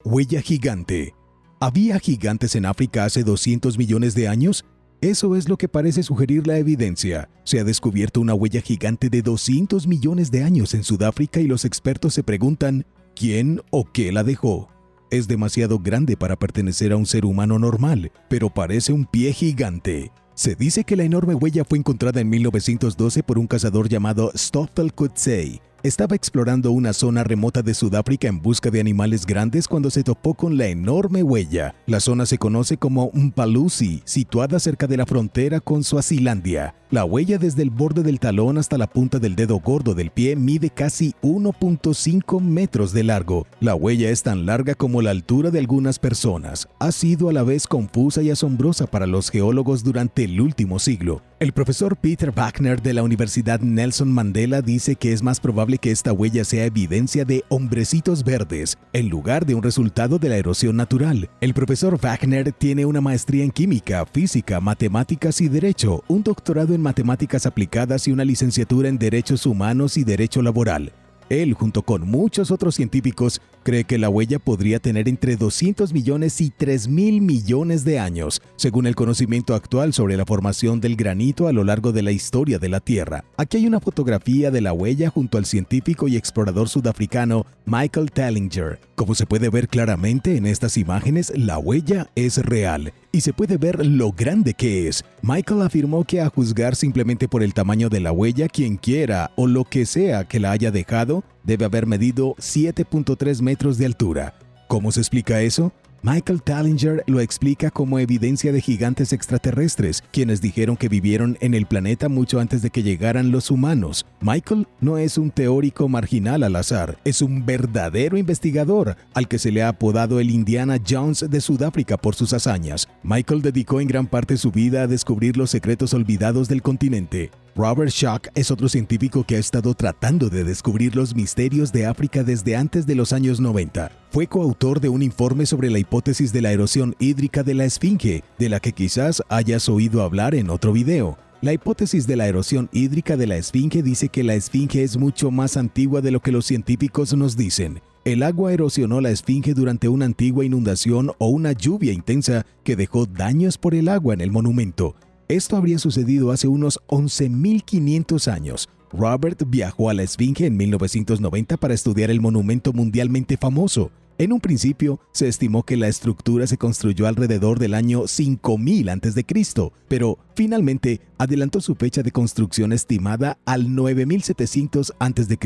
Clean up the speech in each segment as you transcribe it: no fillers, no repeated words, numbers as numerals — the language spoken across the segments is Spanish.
Huella gigante. ¿Había gigantes en África hace 200 millones de años? Eso es lo que parece sugerir la evidencia. Se ha descubierto una huella gigante de 200 millones de años en Sudáfrica y los expertos se preguntan, ¿quién o qué la dejó? Es demasiado grande para pertenecer a un ser humano normal, pero parece un pie gigante. Se dice que la enorme huella fue encontrada en 1912 por un cazador llamado Stoffel Coetzee. Estaba explorando una zona remota de Sudáfrica en busca de animales grandes cuando se topó con la enorme huella. La zona se conoce como Mpalusi, situada cerca de la frontera con Suazilandia. La huella desde el borde del talón hasta la punta del dedo gordo del pie mide casi 1.5 metros de largo. La huella es tan larga como la altura de algunas personas. Ha sido a la vez confusa y asombrosa para los geólogos durante el último siglo. El profesor Peter Wagner de la Universidad Nelson Mandela dice que es más probable que esta huella sea evidencia de hombrecitos verdes, en lugar de un resultado de la erosión natural. El profesor Wagner tiene una maestría en química, física, matemáticas y derecho, un doctorado en matemáticas aplicadas y una licenciatura en derechos humanos y derecho laboral. Él, junto con muchos otros científicos, cree que la huella podría tener entre 200 millones y 3.000 millones de años, según el conocimiento actual sobre la formación del granito a lo largo de la historia de la Tierra. Aquí hay una fotografía de la huella junto al científico y explorador sudafricano Michael Tellinger. Como se puede ver claramente en estas imágenes, la huella es real y se puede ver lo grande que es. Michael afirmó que a juzgar simplemente por el tamaño de la huella, quien quiera o lo que sea que la haya dejado, debe haber medido 7.3 metros de altura. ¿Cómo se explica eso? Michael Tellinger lo explica como evidencia de gigantes extraterrestres, quienes dijeron que vivieron en el planeta mucho antes de que llegaran los humanos. Michael no es un teórico marginal al azar, es un verdadero investigador, al que se le ha apodado el Indiana Jones de Sudáfrica por sus hazañas. Michael dedicó en gran parte su vida a descubrir los secretos olvidados del continente. Robert Schoch es otro científico que ha estado tratando de descubrir los misterios de África desde antes de los años 90. Fue coautor de un informe sobre la hipótesis de la erosión hídrica de la Esfinge, de la que quizás hayas oído hablar en otro video. La hipótesis de la erosión hídrica de la Esfinge dice que la Esfinge es mucho más antigua de lo que los científicos nos dicen. El agua erosionó la Esfinge durante una antigua inundación o una lluvia intensa que dejó daños por el agua en el monumento. Esto habría sucedido hace unos 11.500 años. Robert viajó a la Esfinge en 1990 para estudiar el monumento mundialmente famoso. En un principio, se estimó que la estructura se construyó alrededor del año 5000 a.C., pero finalmente adelantó su fecha de construcción estimada al 9700 a.C.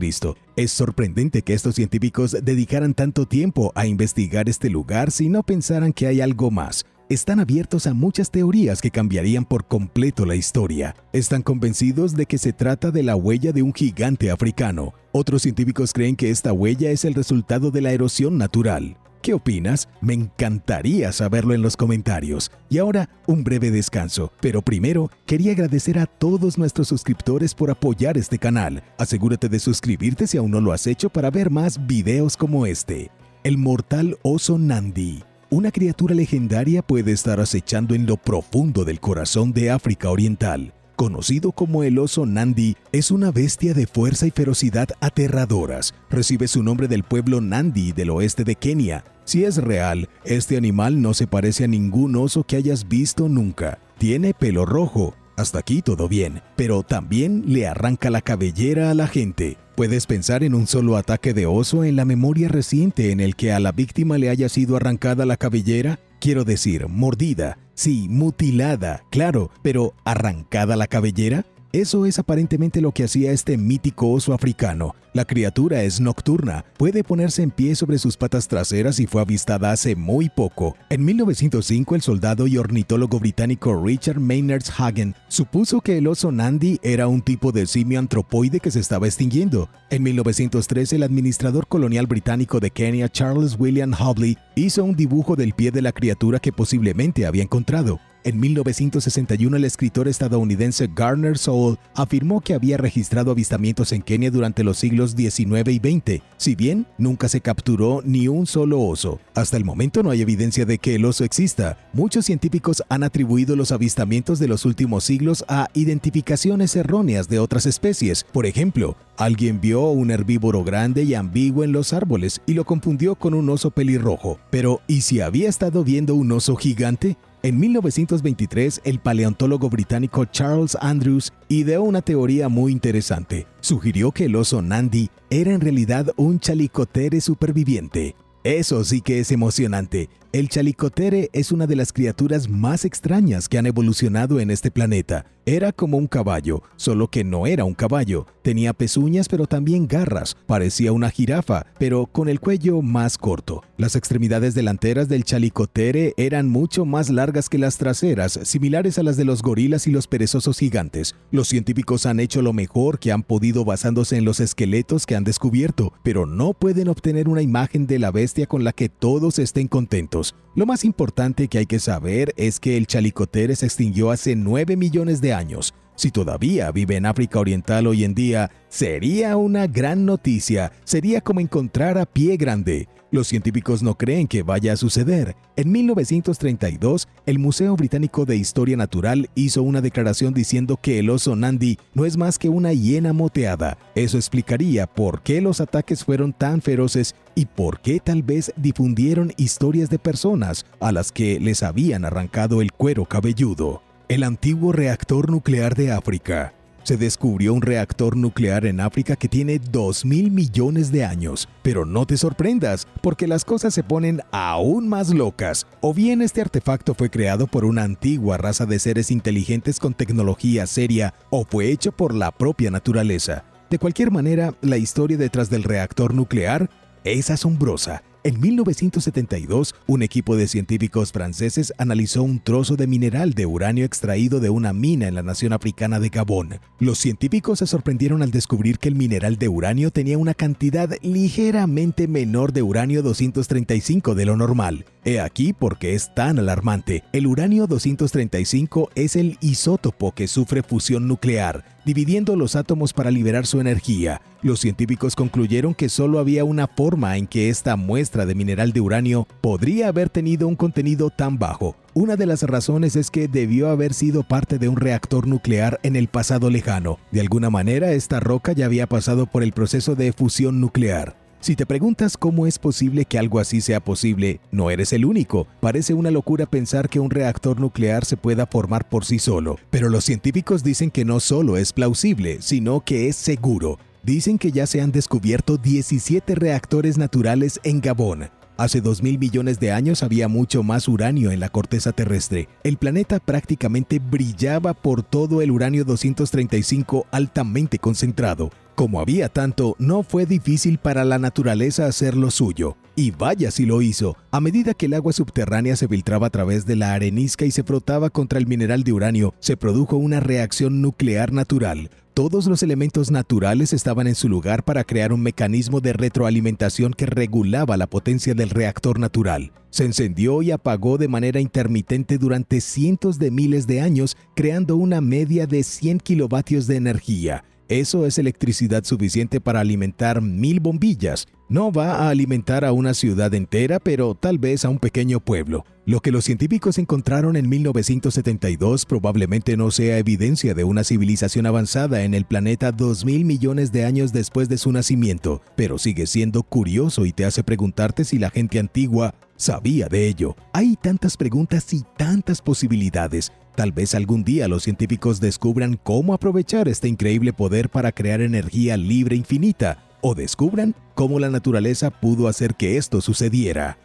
Es sorprendente que estos científicos dedicaran tanto tiempo a investigar este lugar si no pensaran que hay algo más. Están abiertos a muchas teorías que cambiarían por completo la historia. Están convencidos de que se trata de la huella de un gigante africano. Otros científicos creen que esta huella es el resultado de la erosión natural. ¿Qué opinas? Me encantaría saberlo en los comentarios. Y ahora, un breve descanso. Pero primero, quería agradecer a todos nuestros suscriptores por apoyar este canal. Asegúrate de suscribirte si aún no lo has hecho para ver más videos como este. El mortal oso Nandi. Una criatura legendaria puede estar acechando en lo profundo del corazón de África Oriental. Conocido como el oso Nandi, es una bestia de fuerza y ferocidad aterradoras. Recibe su nombre del pueblo Nandi del oeste de Kenia. Si es real, este animal no se parece a ningún oso que hayas visto nunca. Tiene pelo rojo. Hasta aquí todo bien, pero también le arranca la cabellera a la gente. Puedes pensar en un solo ataque de oso en la memoria reciente en el que a la víctima le haya sido arrancada la cabellera. Quiero decir, mordida, sí, mutilada, claro, pero ¿arrancada la cabellera? Eso es aparentemente lo que hacía este mítico oso africano. La criatura es nocturna, puede ponerse en pie sobre sus patas traseras y fue avistada hace muy poco. En 1905, el soldado y ornitólogo británico Richard Maynard Hagen supuso que el oso Nandi era un tipo de simio antropoide que se estaba extinguiendo. En 1913, el administrador colonial británico de Kenia, Charles William Hobley, hizo un dibujo del pie de la criatura que posiblemente había encontrado. En 1961, el escritor estadounidense Garner Soule afirmó que había registrado avistamientos en Kenia durante los siglos XIX y XX, si bien nunca se capturó ni un solo oso. Hasta el momento no hay evidencia de que el oso exista. Muchos científicos han atribuido los avistamientos de los últimos siglos a identificaciones erróneas de otras especies. Por ejemplo, alguien vio un herbívoro grande y ambiguo en los árboles y lo confundió con un oso pelirrojo. Pero, ¿y si había estado viendo un oso gigante? En 1923, el paleontólogo británico Charles Andrews ideó una teoría muy interesante. Sugirió que el oso Nandi era en realidad un chalicotere superviviente. Eso sí que es emocionante. El chalicotere es una de las criaturas más extrañas que han evolucionado en este planeta. Era como un caballo, solo que no era un caballo. Tenía pezuñas pero también garras. Parecía una jirafa, pero con el cuello más corto. Las extremidades delanteras del chalicotere eran mucho más largas que las traseras, similares a las de los gorilas y los perezosos gigantes. Los científicos han hecho lo mejor que han podido basándose en los esqueletos que han descubierto, pero no pueden obtener una imagen de la bestia con la que todos estén contentos. Lo más importante que hay que saber es que el chalicotere se extinguió hace 9 millones de años. Si todavía vive en África Oriental hoy en día, sería una gran noticia. Sería como encontrar a Pie Grande. Los científicos no creen que vaya a suceder. En 1932, el Museo Británico de Historia Natural hizo una declaración diciendo que el oso Nandi no es más que una hiena moteada. Eso explicaría por qué los ataques fueron tan feroces y por qué tal vez difundieron historias de personas a las que les habían arrancado el cuero cabelludo. El antiguo reactor nuclear de África. Se descubrió un reactor nuclear en África que tiene 2.000 millones de años. Pero no te sorprendas, porque las cosas se ponen aún más locas. O bien este artefacto fue creado por una antigua raza de seres inteligentes con tecnología seria, o fue hecho por la propia naturaleza. De cualquier manera, la historia detrás del reactor nuclear es asombrosa. En 1972, un equipo de científicos franceses analizó un trozo de mineral de uranio extraído de una mina en la nación africana de Gabón. Los científicos se sorprendieron al descubrir que el mineral de uranio tenía una cantidad ligeramente menor de uranio 235 de lo normal. He aquí por qué es tan alarmante. El uranio 235 es el isótopo que sufre fusión nuclear, dividiendo los átomos para liberar su energía. Los científicos concluyeron que solo había una forma en que esta muestra de mineral de uranio podría haber tenido un contenido tan bajo. Una de las razones es que debió haber sido parte de un reactor nuclear en el pasado lejano. De alguna manera, esta roca ya había pasado por el proceso de fusión nuclear. Si te preguntas cómo es posible que algo así sea posible, no eres el único. Parece una locura pensar que un reactor nuclear se pueda formar por sí solo. Pero los científicos dicen que no solo es plausible, sino que es seguro. Dicen que ya se han descubierto 17 reactores naturales en Gabón. Hace 2.000 millones de años había mucho más uranio en la corteza terrestre. El planeta prácticamente brillaba por todo el uranio 235 altamente concentrado. Como había tanto, no fue difícil para la naturaleza hacer lo suyo. Y vaya si lo hizo. A medida que el agua subterránea se filtraba a través de la arenisca y se frotaba contra el mineral de uranio, se produjo una reacción nuclear natural. Todos los elementos naturales estaban en su lugar para crear un mecanismo de retroalimentación que regulaba la potencia del reactor natural. Se encendió y apagó de manera intermitente durante cientos de miles de años, creando una media de 100 kilovatios de energía. Eso es electricidad suficiente para alimentar 1.000 bombillas. No va a alimentar a una ciudad entera, pero tal vez a un pequeño pueblo. Lo que los científicos encontraron en 1972 probablemente no sea evidencia de una civilización avanzada en el planeta 2.000 millones de años después de su nacimiento, pero sigue siendo curioso y te hace preguntarte si la gente antigua sabía de ello. Hay tantas preguntas y tantas posibilidades. Tal vez algún día los científicos descubran cómo aprovechar este increíble poder para crear energía libre infinita, o descubran cómo la naturaleza pudo hacer que esto sucediera.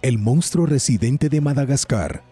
El monstruo residente de Madagascar.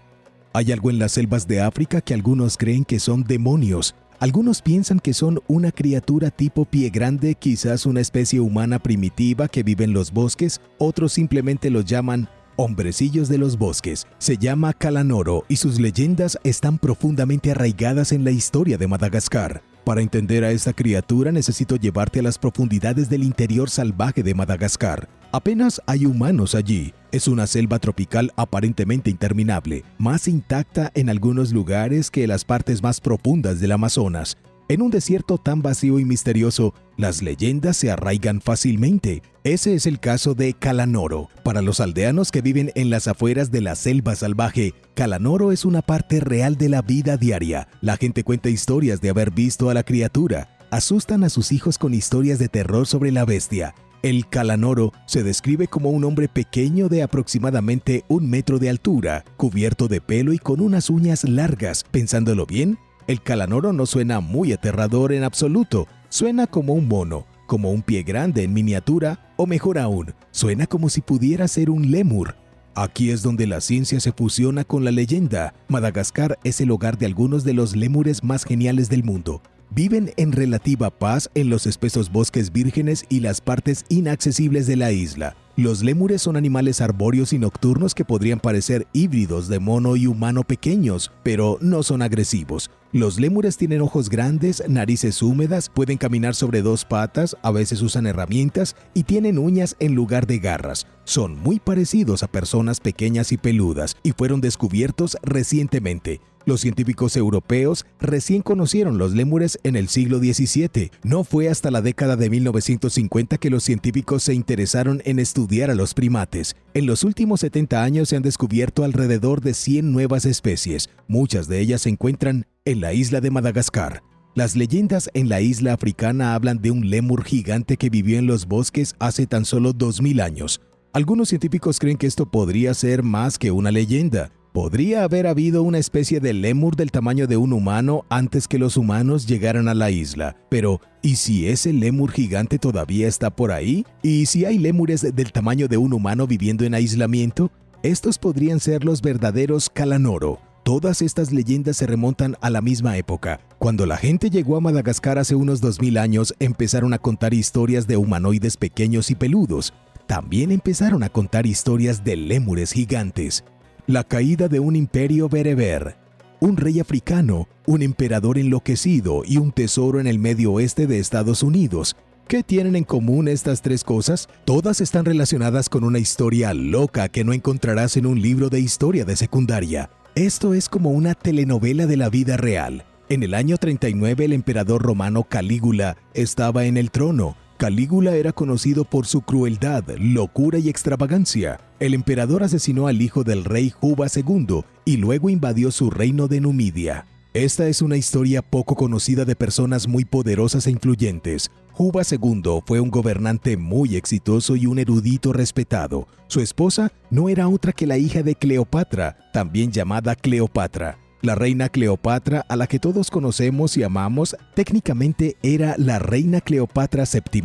Hay algo en las selvas de África que algunos creen que son demonios. Algunos piensan que son una criatura tipo pie grande, quizás una especie humana primitiva que vive en los bosques. Otros simplemente los llaman hombrecillos de los bosques. Se llama Kalanoro y sus leyendas están profundamente arraigadas en la historia de Madagascar. Para entender a esta criatura necesito llevarte a las profundidades del interior salvaje de Madagascar. Apenas hay humanos allí. Es una selva tropical aparentemente interminable, más intacta en algunos lugares que las partes más profundas del Amazonas. En un desierto tan vacío y misterioso, las leyendas se arraigan fácilmente. Ese es el caso de Kalanoro. Para los aldeanos que viven en las afueras de la selva salvaje, Kalanoro es una parte real de la vida diaria. La gente cuenta historias de haber visto a la criatura. Asustan a sus hijos con historias de terror sobre la bestia. El Kalanoro se describe como un hombre pequeño de aproximadamente 1 metro de altura, cubierto de pelo y con unas uñas largas. Pensándolo bien, el Kalanoro no suena muy aterrador en absoluto. Suena como un mono, como un pie grande en miniatura, o mejor aún, suena como si pudiera ser un lémur. Aquí es donde la ciencia se fusiona con la leyenda. Madagascar es el hogar de algunos de los lémures más geniales del mundo. Viven en relativa paz en los espesos bosques vírgenes y las partes inaccesibles de la isla. Los lémures son animales arbóreos y nocturnos que podrían parecer híbridos de mono y humano pequeños, pero no son agresivos. Los lémures tienen ojos grandes, narices húmedas, pueden caminar sobre 2 patas, a veces usan herramientas y tienen uñas en lugar de garras. Son muy parecidos a personas pequeñas y peludas y fueron descubiertos recientemente. Los científicos europeos recién conocieron los lémures en el siglo XVII. No fue hasta la década de 1950 que los científicos se interesaron en estudiar a los primates. En los últimos 70 años se han descubierto alrededor de 100 nuevas especies. Muchas de ellas se encuentran en la isla de Madagascar. Las leyendas en la isla africana hablan de un lémur gigante que vivió en los bosques hace tan solo 2000 años. Algunos científicos creen que esto podría ser más que una leyenda. Podría haber habido una especie de lémur del tamaño de un humano antes que los humanos llegaran a la isla. Pero, ¿y si ese lémur gigante todavía está por ahí? ¿Y si hay lémures del tamaño de un humano viviendo en aislamiento? Estos podrían ser los verdaderos Kalanoro. Todas estas leyendas se remontan a la misma época. Cuando la gente llegó a Madagascar hace unos 2000 años, empezaron a contar historias de humanoides pequeños y peludos. También empezaron a contar historias de lémures gigantes. La caída de un imperio bereber, un rey africano, un emperador enloquecido y un tesoro en el medio oeste de Estados Unidos. ¿Qué tienen en común estas 3 cosas? Todas están relacionadas con una historia loca que no encontrarás en un libro de historia de secundaria. Esto es como una telenovela de la vida real. En el año 39 el emperador romano Calígula estaba en el trono. Calígula era conocido por su crueldad, locura y extravagancia. El emperador asesinó al hijo del rey Juba II y luego invadió su reino de Numidia. Esta es una historia poco conocida de personas muy poderosas e influyentes. Juba II fue un gobernante muy exitoso y un erudito respetado. Su esposa no era otra que la hija de Cleopatra, también llamada Cleopatra. La reina Cleopatra, a la que todos conocemos y amamos, técnicamente era la reina Cleopatra VII.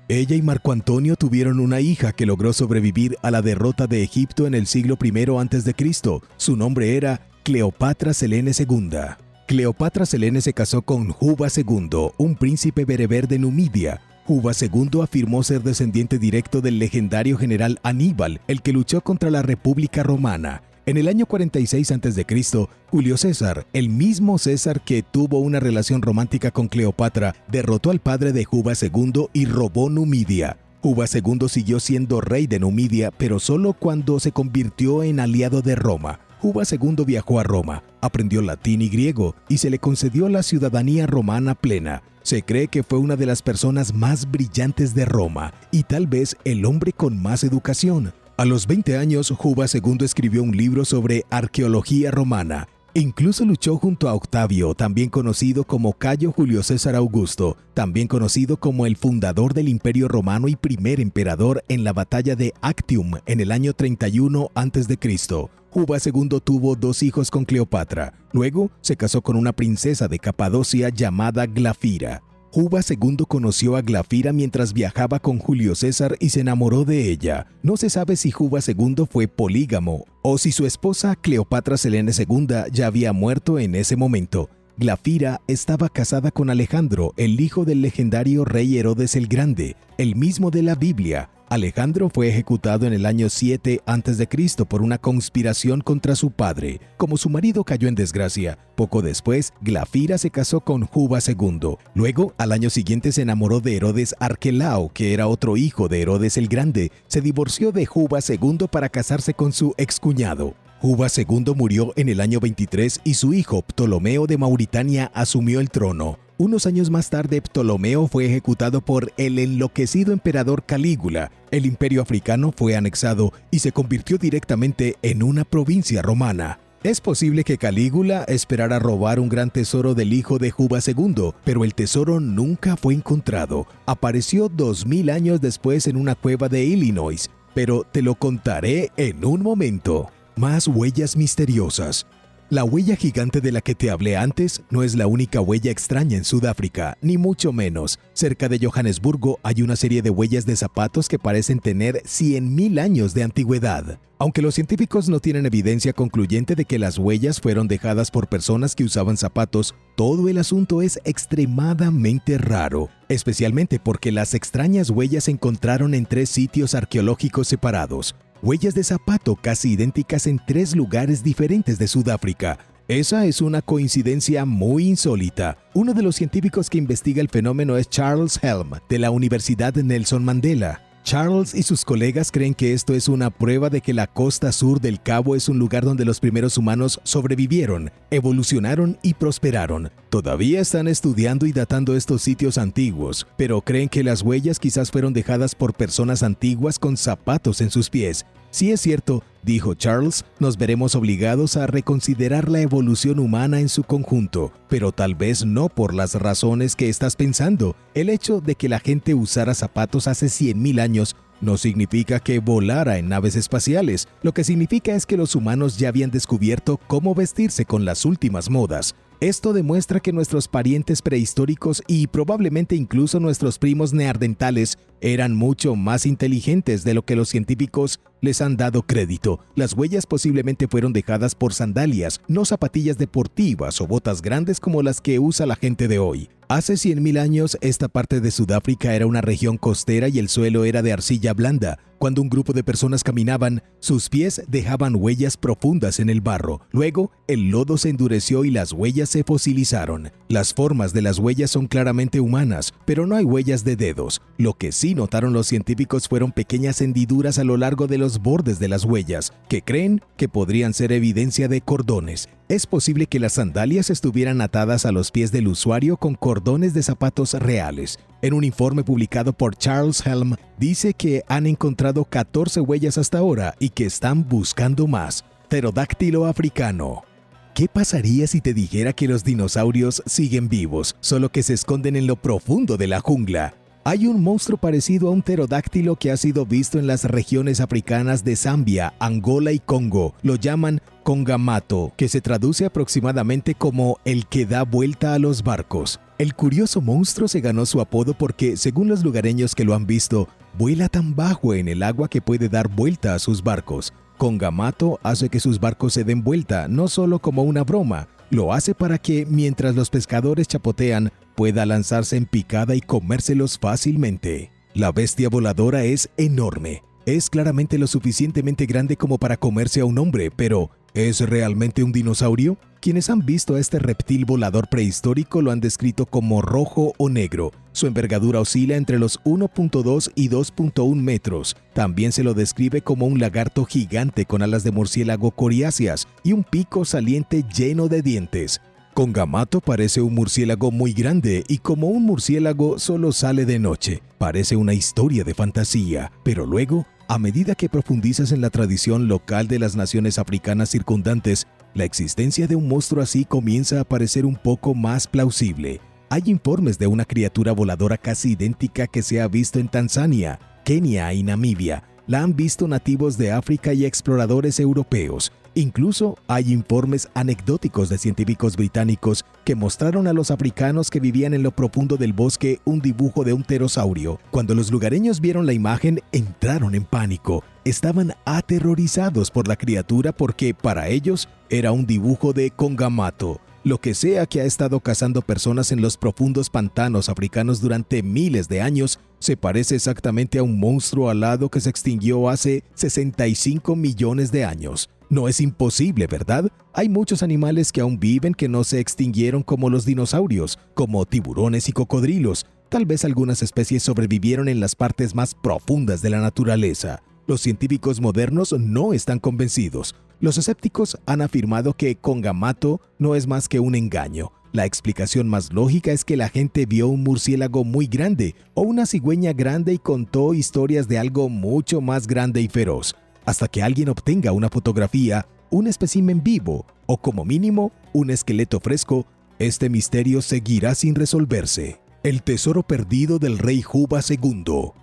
Ella y Marco Antonio tuvieron una hija que logró sobrevivir a la derrota de Egipto en el siglo I a.C. Su nombre era Cleopatra Selene II. Cleopatra Selene se casó con Juba II, un príncipe bereber de Numidia. Juba II afirmó ser descendiente directo del legendario general Aníbal, el que luchó contra la República Romana. En el año 46 a.C., Julio César, el mismo César que tuvo una relación romántica con Cleopatra, derrotó al padre de Juba II y robó Numidia. Juba II siguió siendo rey de Numidia, pero solo cuando se convirtió en aliado de Roma. Juba II viajó a Roma, aprendió latín y griego y se le concedió la ciudadanía romana plena. Se cree que fue una de las personas más brillantes de Roma y tal vez el hombre con más educación. A los 20 años, Juba II escribió un libro sobre arqueología romana. Incluso luchó junto a Octavio, también conocido como Cayo Julio César Augusto, también conocido como el fundador del Imperio Romano y primer emperador en la batalla de Actium en el año 31 a.C. Juba II tuvo 2 hijos con Cleopatra. Luego se casó con una princesa de Capadocia llamada Glafira. Juba II conoció a Glafira mientras viajaba con Julio César y se enamoró de ella. No se sabe si Juba II fue polígamo o si su esposa Cleopatra Selene II ya había muerto en ese momento. Glafira estaba casada con Alejandro, el hijo del legendario rey Herodes el Grande, el mismo de la Biblia. Alejandro fue ejecutado en el año 7 a.C. por una conspiración contra su padre. Como su marido cayó en desgracia, poco después, Glafira se casó con Juba II. Luego, al año siguiente se enamoró de Herodes Arquelao, que era otro hijo de Herodes el Grande. Se divorció de Juba II para casarse con su excuñado. Juba II murió en el año 23 y su hijo Ptolomeo de Mauritania asumió el trono. Unos años más tarde, Ptolomeo fue ejecutado por el enloquecido emperador Calígula. El imperio africano fue anexado y se convirtió directamente en una provincia romana. Es posible que Calígula esperara robar un gran tesoro del hijo de Juba II, pero el tesoro nunca fue encontrado. Apareció 2000 años después en una cueva de Illinois, pero te lo contaré en un momento. Más huellas misteriosas. La huella gigante de la que te hablé antes no es la única huella extraña en Sudáfrica, ni mucho menos. Cerca de Johannesburgo hay una serie de huellas de zapatos que parecen tener 100.000 años de antigüedad. Aunque los científicos no tienen evidencia concluyente de que las huellas fueron dejadas por personas que usaban zapatos, todo el asunto es extremadamente raro, especialmente porque las extrañas huellas se encontraron en 3 sitios arqueológicos separados. Huellas de zapato casi idénticas en 3 lugares diferentes de Sudáfrica. Esa es una coincidencia muy insólita. Uno de los científicos que investiga el fenómeno es Charles Helm, de la Universidad Nelson Mandela. Charles y sus colegas creen que esto es una prueba de que la costa sur del Cabo es un lugar donde los primeros humanos sobrevivieron, evolucionaron y prosperaron. Todavía están estudiando y datando estos sitios antiguos, pero creen que las huellas quizás fueron dejadas por personas antiguas con zapatos en sus pies. Si es cierto, dijo Charles, nos veremos obligados a reconsiderar la evolución humana en su conjunto, pero tal vez no por las razones que estás pensando. El hecho de que la gente usara zapatos hace 100.000 años no significa que volara en naves espaciales. Lo que significa es que los humanos ya habían descubierto cómo vestirse con las últimas modas. Esto demuestra que nuestros parientes prehistóricos y probablemente incluso nuestros primos neandertales eran mucho más inteligentes de lo que los científicos les han dado crédito. Las huellas posiblemente fueron dejadas por sandalias, no zapatillas deportivas o botas grandes como las que usa la gente de hoy. Hace 100.000 años, esta parte de Sudáfrica era una región costera y el suelo era de arcilla blanda. Cuando un grupo de personas caminaban, sus pies dejaban huellas profundas en el barro. Luego, el lodo se endureció y las huellas se fosilizaron. Las formas de las huellas son claramente humanas, pero no hay huellas de dedos. Lo que sí notaron los científicos fueron pequeñas hendiduras a lo largo de los bordes de las huellas, que creen que podrían ser evidencia de cordones. Es posible que las sandalias estuvieran atadas a los pies del usuario con cordones de zapatos reales. En un informe publicado por Charles Helm, dice que han encontrado 14 huellas hasta ahora y que están buscando más. Pterodáctilo africano. ¿Qué pasaría si te dijera que los dinosaurios siguen vivos, solo que se esconden en lo profundo de la jungla? Hay un monstruo parecido a un pterodáctilo que ha sido visto en las regiones africanas de Zambia, Angola y Congo. Lo llaman Kongamato, que se traduce aproximadamente como el que da vuelta a los barcos. El curioso monstruo se ganó su apodo porque, según los lugareños que lo han visto, vuela tan bajo en el agua que puede dar vuelta a sus barcos. Kongamato hace que sus barcos se den vuelta, no solo como una broma, lo hace para que, mientras los pescadores chapotean, pueda lanzarse en picada y comérselos fácilmente. La bestia voladora es enorme. Es claramente lo suficientemente grande como para comerse a un hombre, pero ¿es realmente un dinosaurio? Quienes han visto a este reptil volador prehistórico lo han descrito como rojo o negro. Su envergadura oscila entre los 1.2 y 2.1 metros. También se lo describe como un lagarto gigante con alas de murciélago coriáceas y un pico saliente lleno de dientes. Kongamato parece un murciélago muy grande y como un murciélago solo sale de noche. Parece una historia de fantasía, pero luego, a medida que profundizas en la tradición local de las naciones africanas circundantes, la existencia de un monstruo así comienza a parecer un poco más plausible. Hay informes de una criatura voladora casi idéntica que se ha visto en Tanzania, Kenia y Namibia. La han visto nativos de África y exploradores europeos. Incluso hay informes anecdóticos de científicos británicos que mostraron a los africanos que vivían en lo profundo del bosque un dibujo de un pterosaurio. Cuando los lugareños vieron la imagen, entraron en pánico. Estaban aterrorizados por la criatura porque para ellos era un dibujo de Kongamato. Lo que sea que ha estado cazando personas en los profundos pantanos africanos durante miles de años se parece exactamente a un monstruo alado que se extinguió hace 65 millones de años. No es imposible, ¿verdad? Hay muchos animales que aún viven que no se extinguieron, como los dinosaurios, como tiburones y cocodrilos. Tal vez algunas especies sobrevivieron en las partes más profundas de la naturaleza. Los científicos modernos no están convencidos. Los escépticos han afirmado que Congamato no es más que un engaño. La explicación más lógica es que la gente vio un murciélago muy grande o una cigüeña grande y contó historias de algo mucho más grande y feroz. Hasta que alguien obtenga una fotografía, un espécimen vivo o como mínimo un esqueleto fresco, este misterio seguirá sin resolverse. El tesoro perdido del rey Juba II.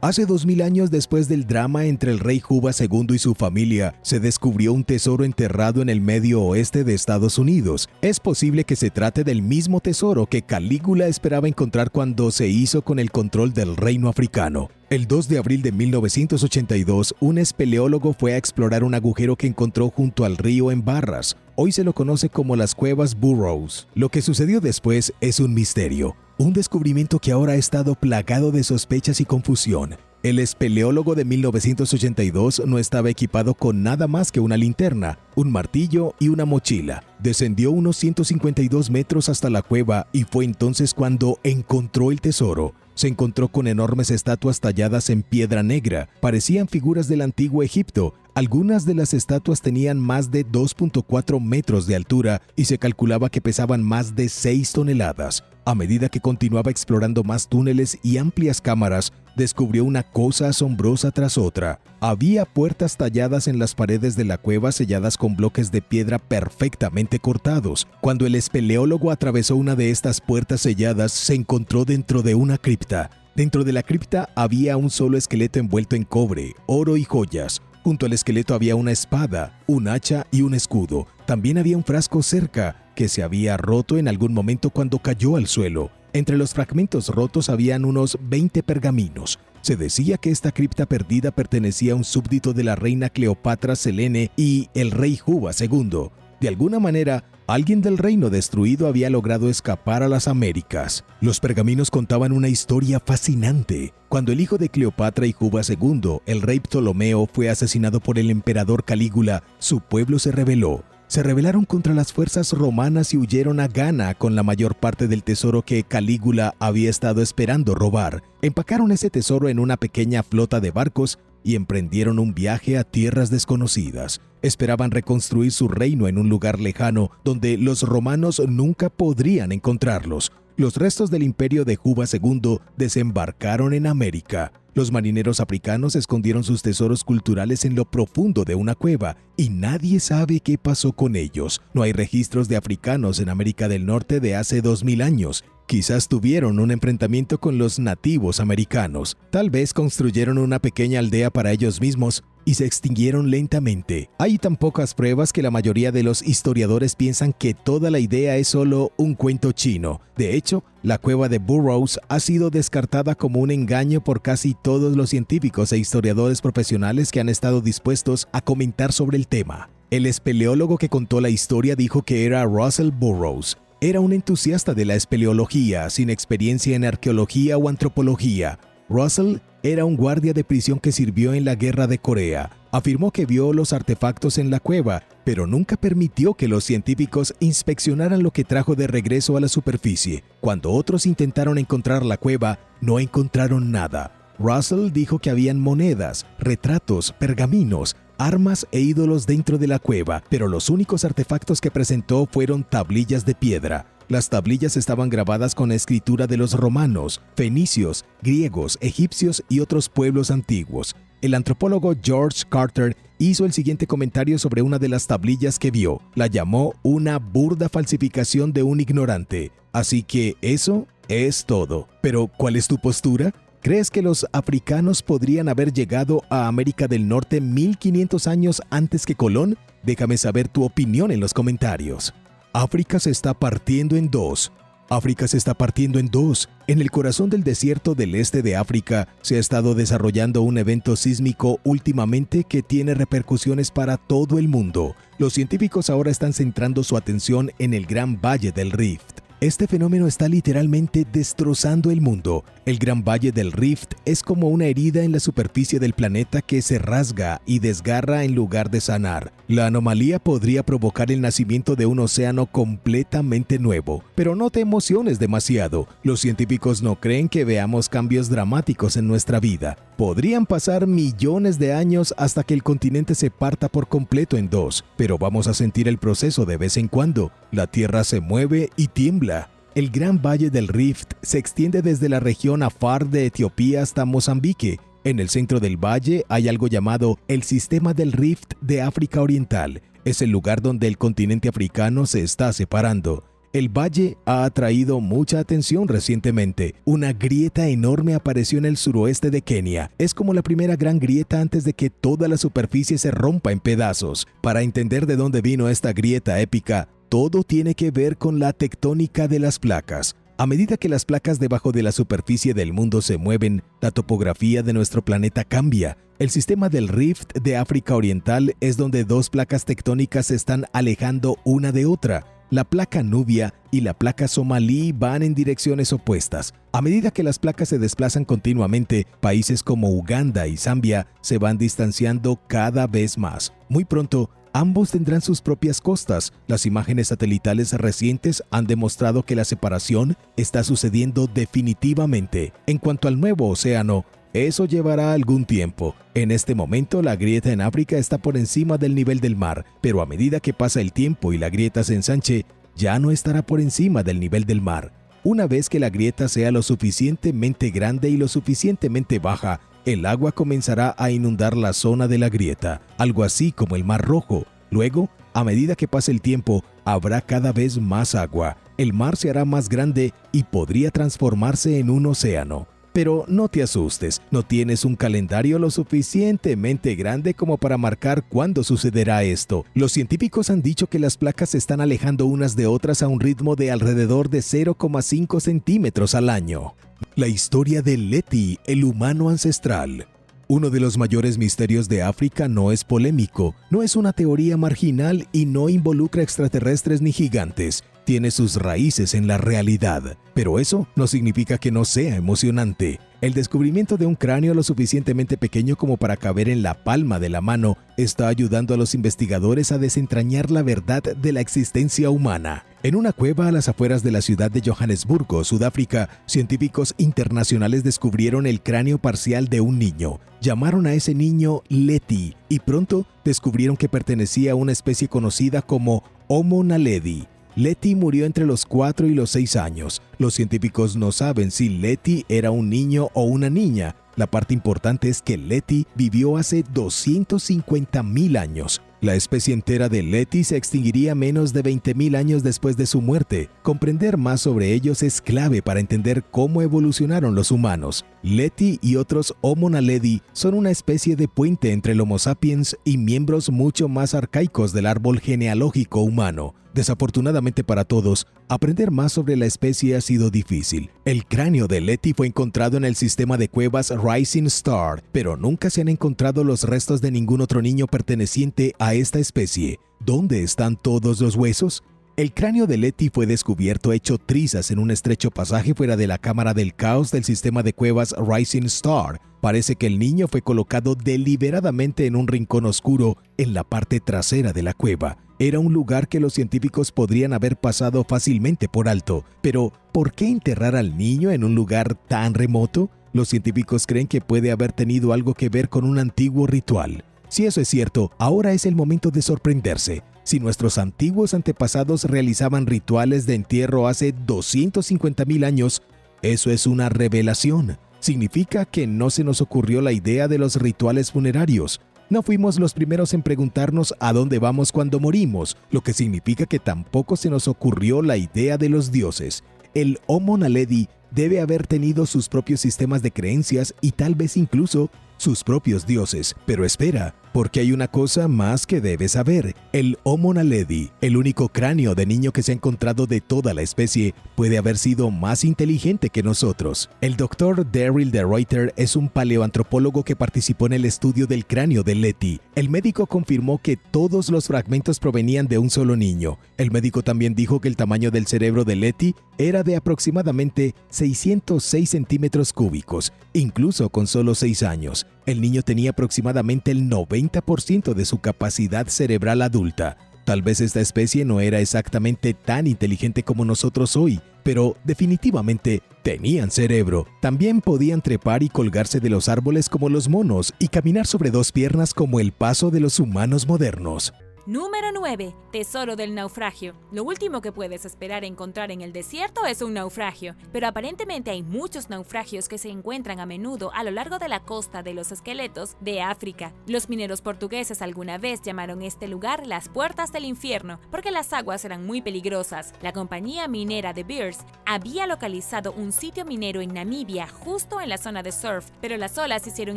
Hace 2000 años, después del drama entre el rey Juba II y su familia, se descubrió un tesoro enterrado en el medio oeste de Estados Unidos. Es posible que se trate del mismo tesoro que Calígula esperaba encontrar cuando se hizo con el control del reino africano. El 2 de abril de 1982, un espeleólogo fue a explorar un agujero que encontró junto al río en Barras. Hoy se lo conoce como las cuevas Burroughs. Lo que sucedió después es un misterio. Un descubrimiento que ahora ha estado plagado de sospechas y confusión. El espeleólogo de 1982 no estaba equipado con nada más que una linterna, un martillo y una mochila. Descendió unos 152 metros hasta la cueva y fue entonces cuando encontró el tesoro. Se encontró con enormes estatuas talladas en piedra negra. Parecían figuras del antiguo Egipto. Algunas de las estatuas tenían más de 2.4 metros de altura y se calculaba que pesaban más de 6 toneladas. A medida que continuaba explorando más túneles y amplias cámaras, descubrió una cosa asombrosa tras otra. Había puertas talladas en las paredes de la cueva selladas con bloques de piedra perfectamente cortados. Cuando el espeleólogo atravesó una de estas puertas selladas, se encontró dentro de una cripta. Dentro de la cripta había un solo esqueleto envuelto en cobre, oro y joyas. Junto al esqueleto había una espada, un hacha y un escudo. También había un frasco cerca, que se había roto en algún momento cuando cayó al suelo. Entre los fragmentos rotos habían unos 20 pergaminos. Se decía que esta cripta perdida pertenecía a un súbdito de la reina Cleopatra Selene y el rey Juba II. De alguna manera, alguien del reino destruido había logrado escapar a las Américas. Los pergaminos contaban una historia fascinante. Cuando el hijo de Cleopatra y Juba II, el rey Ptolomeo, fue asesinado por el emperador Calígula, su pueblo se rebeló. Se rebelaron contra las fuerzas romanas y huyeron a Ghana con la mayor parte del tesoro que Calígula había estado esperando robar. Empacaron ese tesoro en una pequeña flota de barcos y emprendieron un viaje a tierras desconocidas. Esperaban reconstruir su reino en un lugar lejano donde los romanos nunca podrían encontrarlos. Los restos del imperio de Juba II desembarcaron en América. Los marineros africanos escondieron sus tesoros culturales en lo profundo de una cueva y nadie sabe qué pasó con ellos. No hay registros de africanos en América del Norte de hace 2000 años. Quizás tuvieron un enfrentamiento con los nativos americanos. Tal vez construyeron una pequeña aldea para ellos mismos y se extinguieron lentamente. Hay tan pocas pruebas que la mayoría de los historiadores piensan que toda la idea es solo un cuento chino. De hecho, la cueva de Burroughs ha sido descartada como un engaño por casi todos los científicos e historiadores profesionales que han estado dispuestos a comentar sobre el tema. El espeleólogo que contó la historia dijo que era Russell Burroughs. Era un entusiasta de la espeleología, sin experiencia en arqueología o antropología. Russell era un guardia de prisión que sirvió en la Guerra de Corea. Afirmó que vio los artefactos en la cueva, pero nunca permitió que los científicos inspeccionaran lo que trajo de regreso a la superficie. Cuando otros intentaron encontrar la cueva, no encontraron nada. Russell dijo que habían monedas, retratos, pergaminos, armas e ídolos dentro de la cueva, pero los únicos artefactos que presentó fueron tablillas de piedra. Las tablillas estaban grabadas con la escritura de los romanos, fenicios, griegos, egipcios y otros pueblos antiguos. El antropólogo George Carter hizo el siguiente comentario sobre una de las tablillas que vio. La llamó una burda falsificación de un ignorante. Así que eso es todo. Pero, ¿cuál es tu postura? ¿Crees que los africanos podrían haber llegado a América del Norte 1500 años antes que Colón? Déjame saber tu opinión en los comentarios. África se está partiendo en dos. África se está partiendo en dos. En el corazón del desierto del este de África se ha estado desarrollando un evento sísmico últimamente que tiene repercusiones para todo el mundo. Los científicos ahora están centrando su atención en el Gran Valle del Rift. Este fenómeno está literalmente destrozando el mundo. El Gran Valle del Rift es como una herida en la superficie del planeta que se rasga y desgarra en lugar de sanar. La anomalía podría provocar el nacimiento de un océano completamente nuevo. Pero no te emociones demasiado. Los científicos no creen que veamos cambios dramáticos en nuestra vida. Podrían pasar millones de años hasta que el continente se parta por completo en dos, pero vamos a sentir el proceso de vez en cuando. La Tierra se mueve y tiembla. El Gran Valle del Rift se extiende desde la región Afar de Etiopía hasta Mozambique. En el centro del valle hay algo llamado el Sistema del Rift de África Oriental. Es el lugar donde el continente africano se está separando. El valle ha atraído mucha atención recientemente. Una grieta enorme apareció en el suroeste de Kenia. Es como la primera gran grieta antes de que toda la superficie se rompa en pedazos. Para entender de dónde vino esta grieta épica, todo tiene que ver con la tectónica de las placas. A medida que las placas debajo de la superficie del mundo se mueven, la topografía de nuestro planeta cambia. El sistema del Rift de África Oriental es donde dos placas tectónicas se están alejando una de otra. La placa Nubia y la placa Somalí van en direcciones opuestas. A medida que las placas se desplazan continuamente, países como Uganda y Zambia se van distanciando cada vez más. Muy pronto, ambos tendrán sus propias costas. Las imágenes satelitales recientes han demostrado que la separación está sucediendo definitivamente. En cuanto al nuevo océano, eso llevará algún tiempo. En este momento, la grieta en África está por encima del nivel del mar, pero a medida que pasa el tiempo y la grieta se ensanche, ya no estará por encima del nivel del mar. Una vez que la grieta sea lo suficientemente grande y lo suficientemente baja, el agua comenzará a inundar la zona de la grieta, algo así como el Mar Rojo. Luego, a medida que pase el tiempo, habrá cada vez más agua. El mar se hará más grande y podría transformarse en un océano. Pero no te asustes, no tienes un calendario lo suficientemente grande como para marcar cuándo sucederá esto. Los científicos han dicho que las placas se están alejando unas de otras a un ritmo de alrededor de 0,5 centímetros al año. La historia de Leti, el humano ancestral. Uno de los mayores misterios de África no es polémico, no es una teoría marginal y no involucra extraterrestres ni gigantes. Tiene sus raíces en la realidad, pero eso no significa que no sea emocionante. El descubrimiento de un cráneo lo suficientemente pequeño como para caber en la palma de la mano está ayudando a los investigadores a desentrañar la verdad de la existencia humana. En una cueva a las afueras de la ciudad de Johannesburgo, Sudáfrica, científicos internacionales descubrieron el cráneo parcial de un niño. Llamaron a ese niño Leti y pronto descubrieron que pertenecía a una especie conocida como Homo naledi. Leti murió entre los 4 y los 6 años. Los científicos no saben si Leti era un niño o una niña. La parte importante es que Leti vivió hace 250.000 años. La especie entera de Leti se extinguiría menos de 20.000 años después de su muerte. Comprender más sobre ellos es clave para entender cómo evolucionaron los humanos. Leti y otros Homo naledi son una especie de puente entre el Homo sapiens y miembros mucho más arcaicos del árbol genealógico humano. Desafortunadamente para todos, aprender más sobre la especie ha sido difícil. El cráneo de Leti fue encontrado en el sistema de cuevas Rising Star, pero nunca se han encontrado los restos de ningún otro niño perteneciente a esta especie. ¿Dónde están todos los huesos? El cráneo de Leti fue descubierto hecho trizas en un estrecho pasaje fuera de la cámara del caos del sistema de cuevas Rising Star. Parece que el niño fue colocado deliberadamente en un rincón oscuro en la parte trasera de la cueva. Era un lugar que los científicos podrían haber pasado fácilmente por alto. Pero, ¿por qué enterrar al niño en un lugar tan remoto? Los científicos creen que puede haber tenido algo que ver con un antiguo ritual. Si eso es cierto, ahora es el momento de sorprenderse. Si nuestros antiguos antepasados realizaban rituales de entierro hace 250.000 años, eso es una revelación. Significa que no se nos ocurrió la idea de los rituales funerarios. No fuimos los primeros en preguntarnos a dónde vamos cuando morimos, lo que significa que tampoco se nos ocurrió la idea de los dioses. El Homo naledi debe haber tenido sus propios sistemas de creencias y tal vez incluso sus propios dioses. Pero espera, porque hay una cosa más que debes saber. El Homo naledi, el único cráneo de niño que se ha encontrado de toda la especie, puede haber sido más inteligente que nosotros. El Dr. Daryl de Reuter es un paleoantropólogo que participó en el estudio del cráneo de Leti. El médico confirmó que todos los fragmentos provenían de un solo niño. El médico también dijo que el tamaño del cerebro de Leti era de aproximadamente 606 centímetros cúbicos, incluso con solo 6 años. El niño tenía aproximadamente el 90% de su capacidad cerebral adulta. Tal vez esta especie no era exactamente tan inteligente como nosotros hoy, pero definitivamente tenían cerebro. También podían trepar y colgarse de los árboles como los monos y caminar sobre 2 piernas como el paso de los humanos modernos. Número 9. Tesoro del naufragio. Lo último que puedes esperar encontrar en el desierto es un naufragio, pero aparentemente hay muchos naufragios que se encuentran a menudo a lo largo de la costa de los esqueletos de África. Los mineros portugueses alguna vez llamaron este lugar las puertas del infierno, porque las aguas eran muy peligrosas. La compañía minera de Beers había localizado un sitio minero en Namibia, justo en la zona de surf, pero las olas hicieron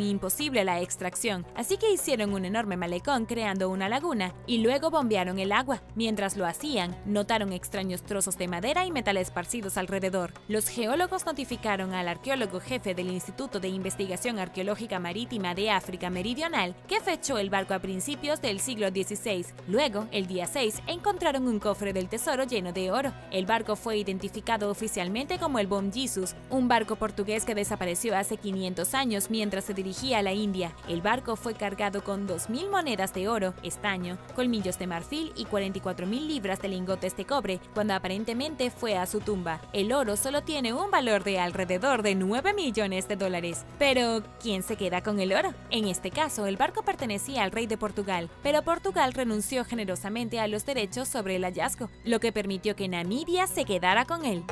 imposible la extracción, así que hicieron un enorme malecón creando una laguna y luego bombearon el agua. Mientras lo hacían, notaron extraños trozos de madera y metal esparcidos alrededor. Los geólogos notificaron al arqueólogo jefe del Instituto de Investigación Arqueológica Marítima de África Meridional, que fechó el barco a principios del siglo XVI. Luego, el día 6, encontraron un cofre del tesoro lleno de oro. El barco fue identificado oficialmente como el Bom Jesus, un barco portugués que desapareció hace 500 años mientras se dirigía a la India. El barco fue cargado con 2.000 monedas de oro, estaño, colmillos de marfil y 44.000 libras de lingotes de cobre, cuando aparentemente fue a su tumba. El oro solo tiene un valor de alrededor de 9 millones de dólares. Pero, ¿quién se queda con el oro? En este caso, el barco pertenecía al rey de Portugal, pero Portugal renunció generosamente a los derechos sobre el hallazgo, lo que permitió que Namibia se quedara con él.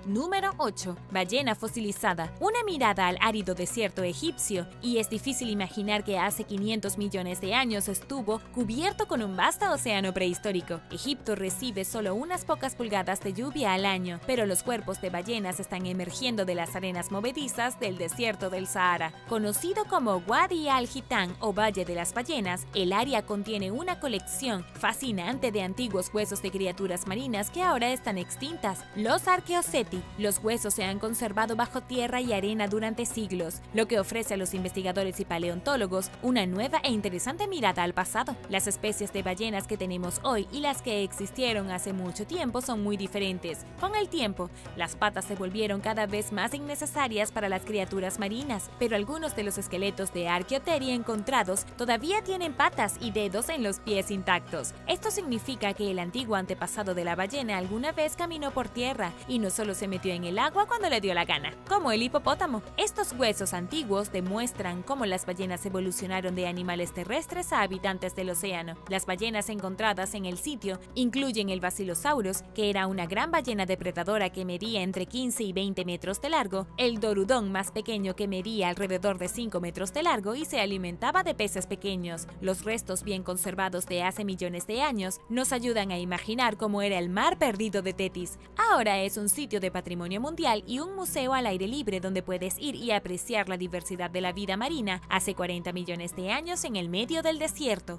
Número 8. Ballena fosilizada. Una mirada al árido desierto egipcio, y es difícil imaginar que hace 500 millones de años estuvo cubierto con un vasto océano prehistórico. Egipto recibe solo unas pocas pulgadas de lluvia al año, pero los cuerpos de ballenas están emergiendo de las arenas movedizas del desierto del Sahara. Conocido como Wadi al-Hitan o Valle de las Ballenas, el área contiene una colección fascinante de antiguos huesos de criaturas marinas que ahora están extintas, los Archaeoceti. Los huesos se han conservado bajo tierra y arena durante siglos, lo que ofrece a los investigadores y paleontólogos una nueva e interesante mirada al pasado. Las especies de ballenas que tenemos hoy y las que existieron hace mucho tiempo son muy diferentes. Con el tiempo, las patas se volvieron cada vez más innecesarias para las criaturas marinas, pero algunos de los esqueletos de Archaeopteryx encontrados todavía tienen patas y dedos en los pies intactos. Esto significa que el antiguo antepasado de la ballena alguna vez caminó por tierra y no solo se metió en el agua cuando le dio la gana, como el hipopótamo. Estos huesos antiguos demuestran cómo las ballenas evolucionaron de animales terrestres a habitantes del océano. Las ballenas encontradas en el sitio incluyen el Basilosaurus, que era una gran ballena depredadora que medía entre 15 y 20 metros de largo, el Dorudón más pequeño que medía alrededor de 5 metros de largo y se alimentaba de peces pequeños. Los restos bien conservados de hace millones de años nos ayudan a imaginar cómo era el mar perdido de Tetis. Ahora es un sitio de patrimonio mundial y un museo al aire libre donde puedes ir y apreciar la diversidad de la vida marina hace 40 millones de años en el medio del desierto.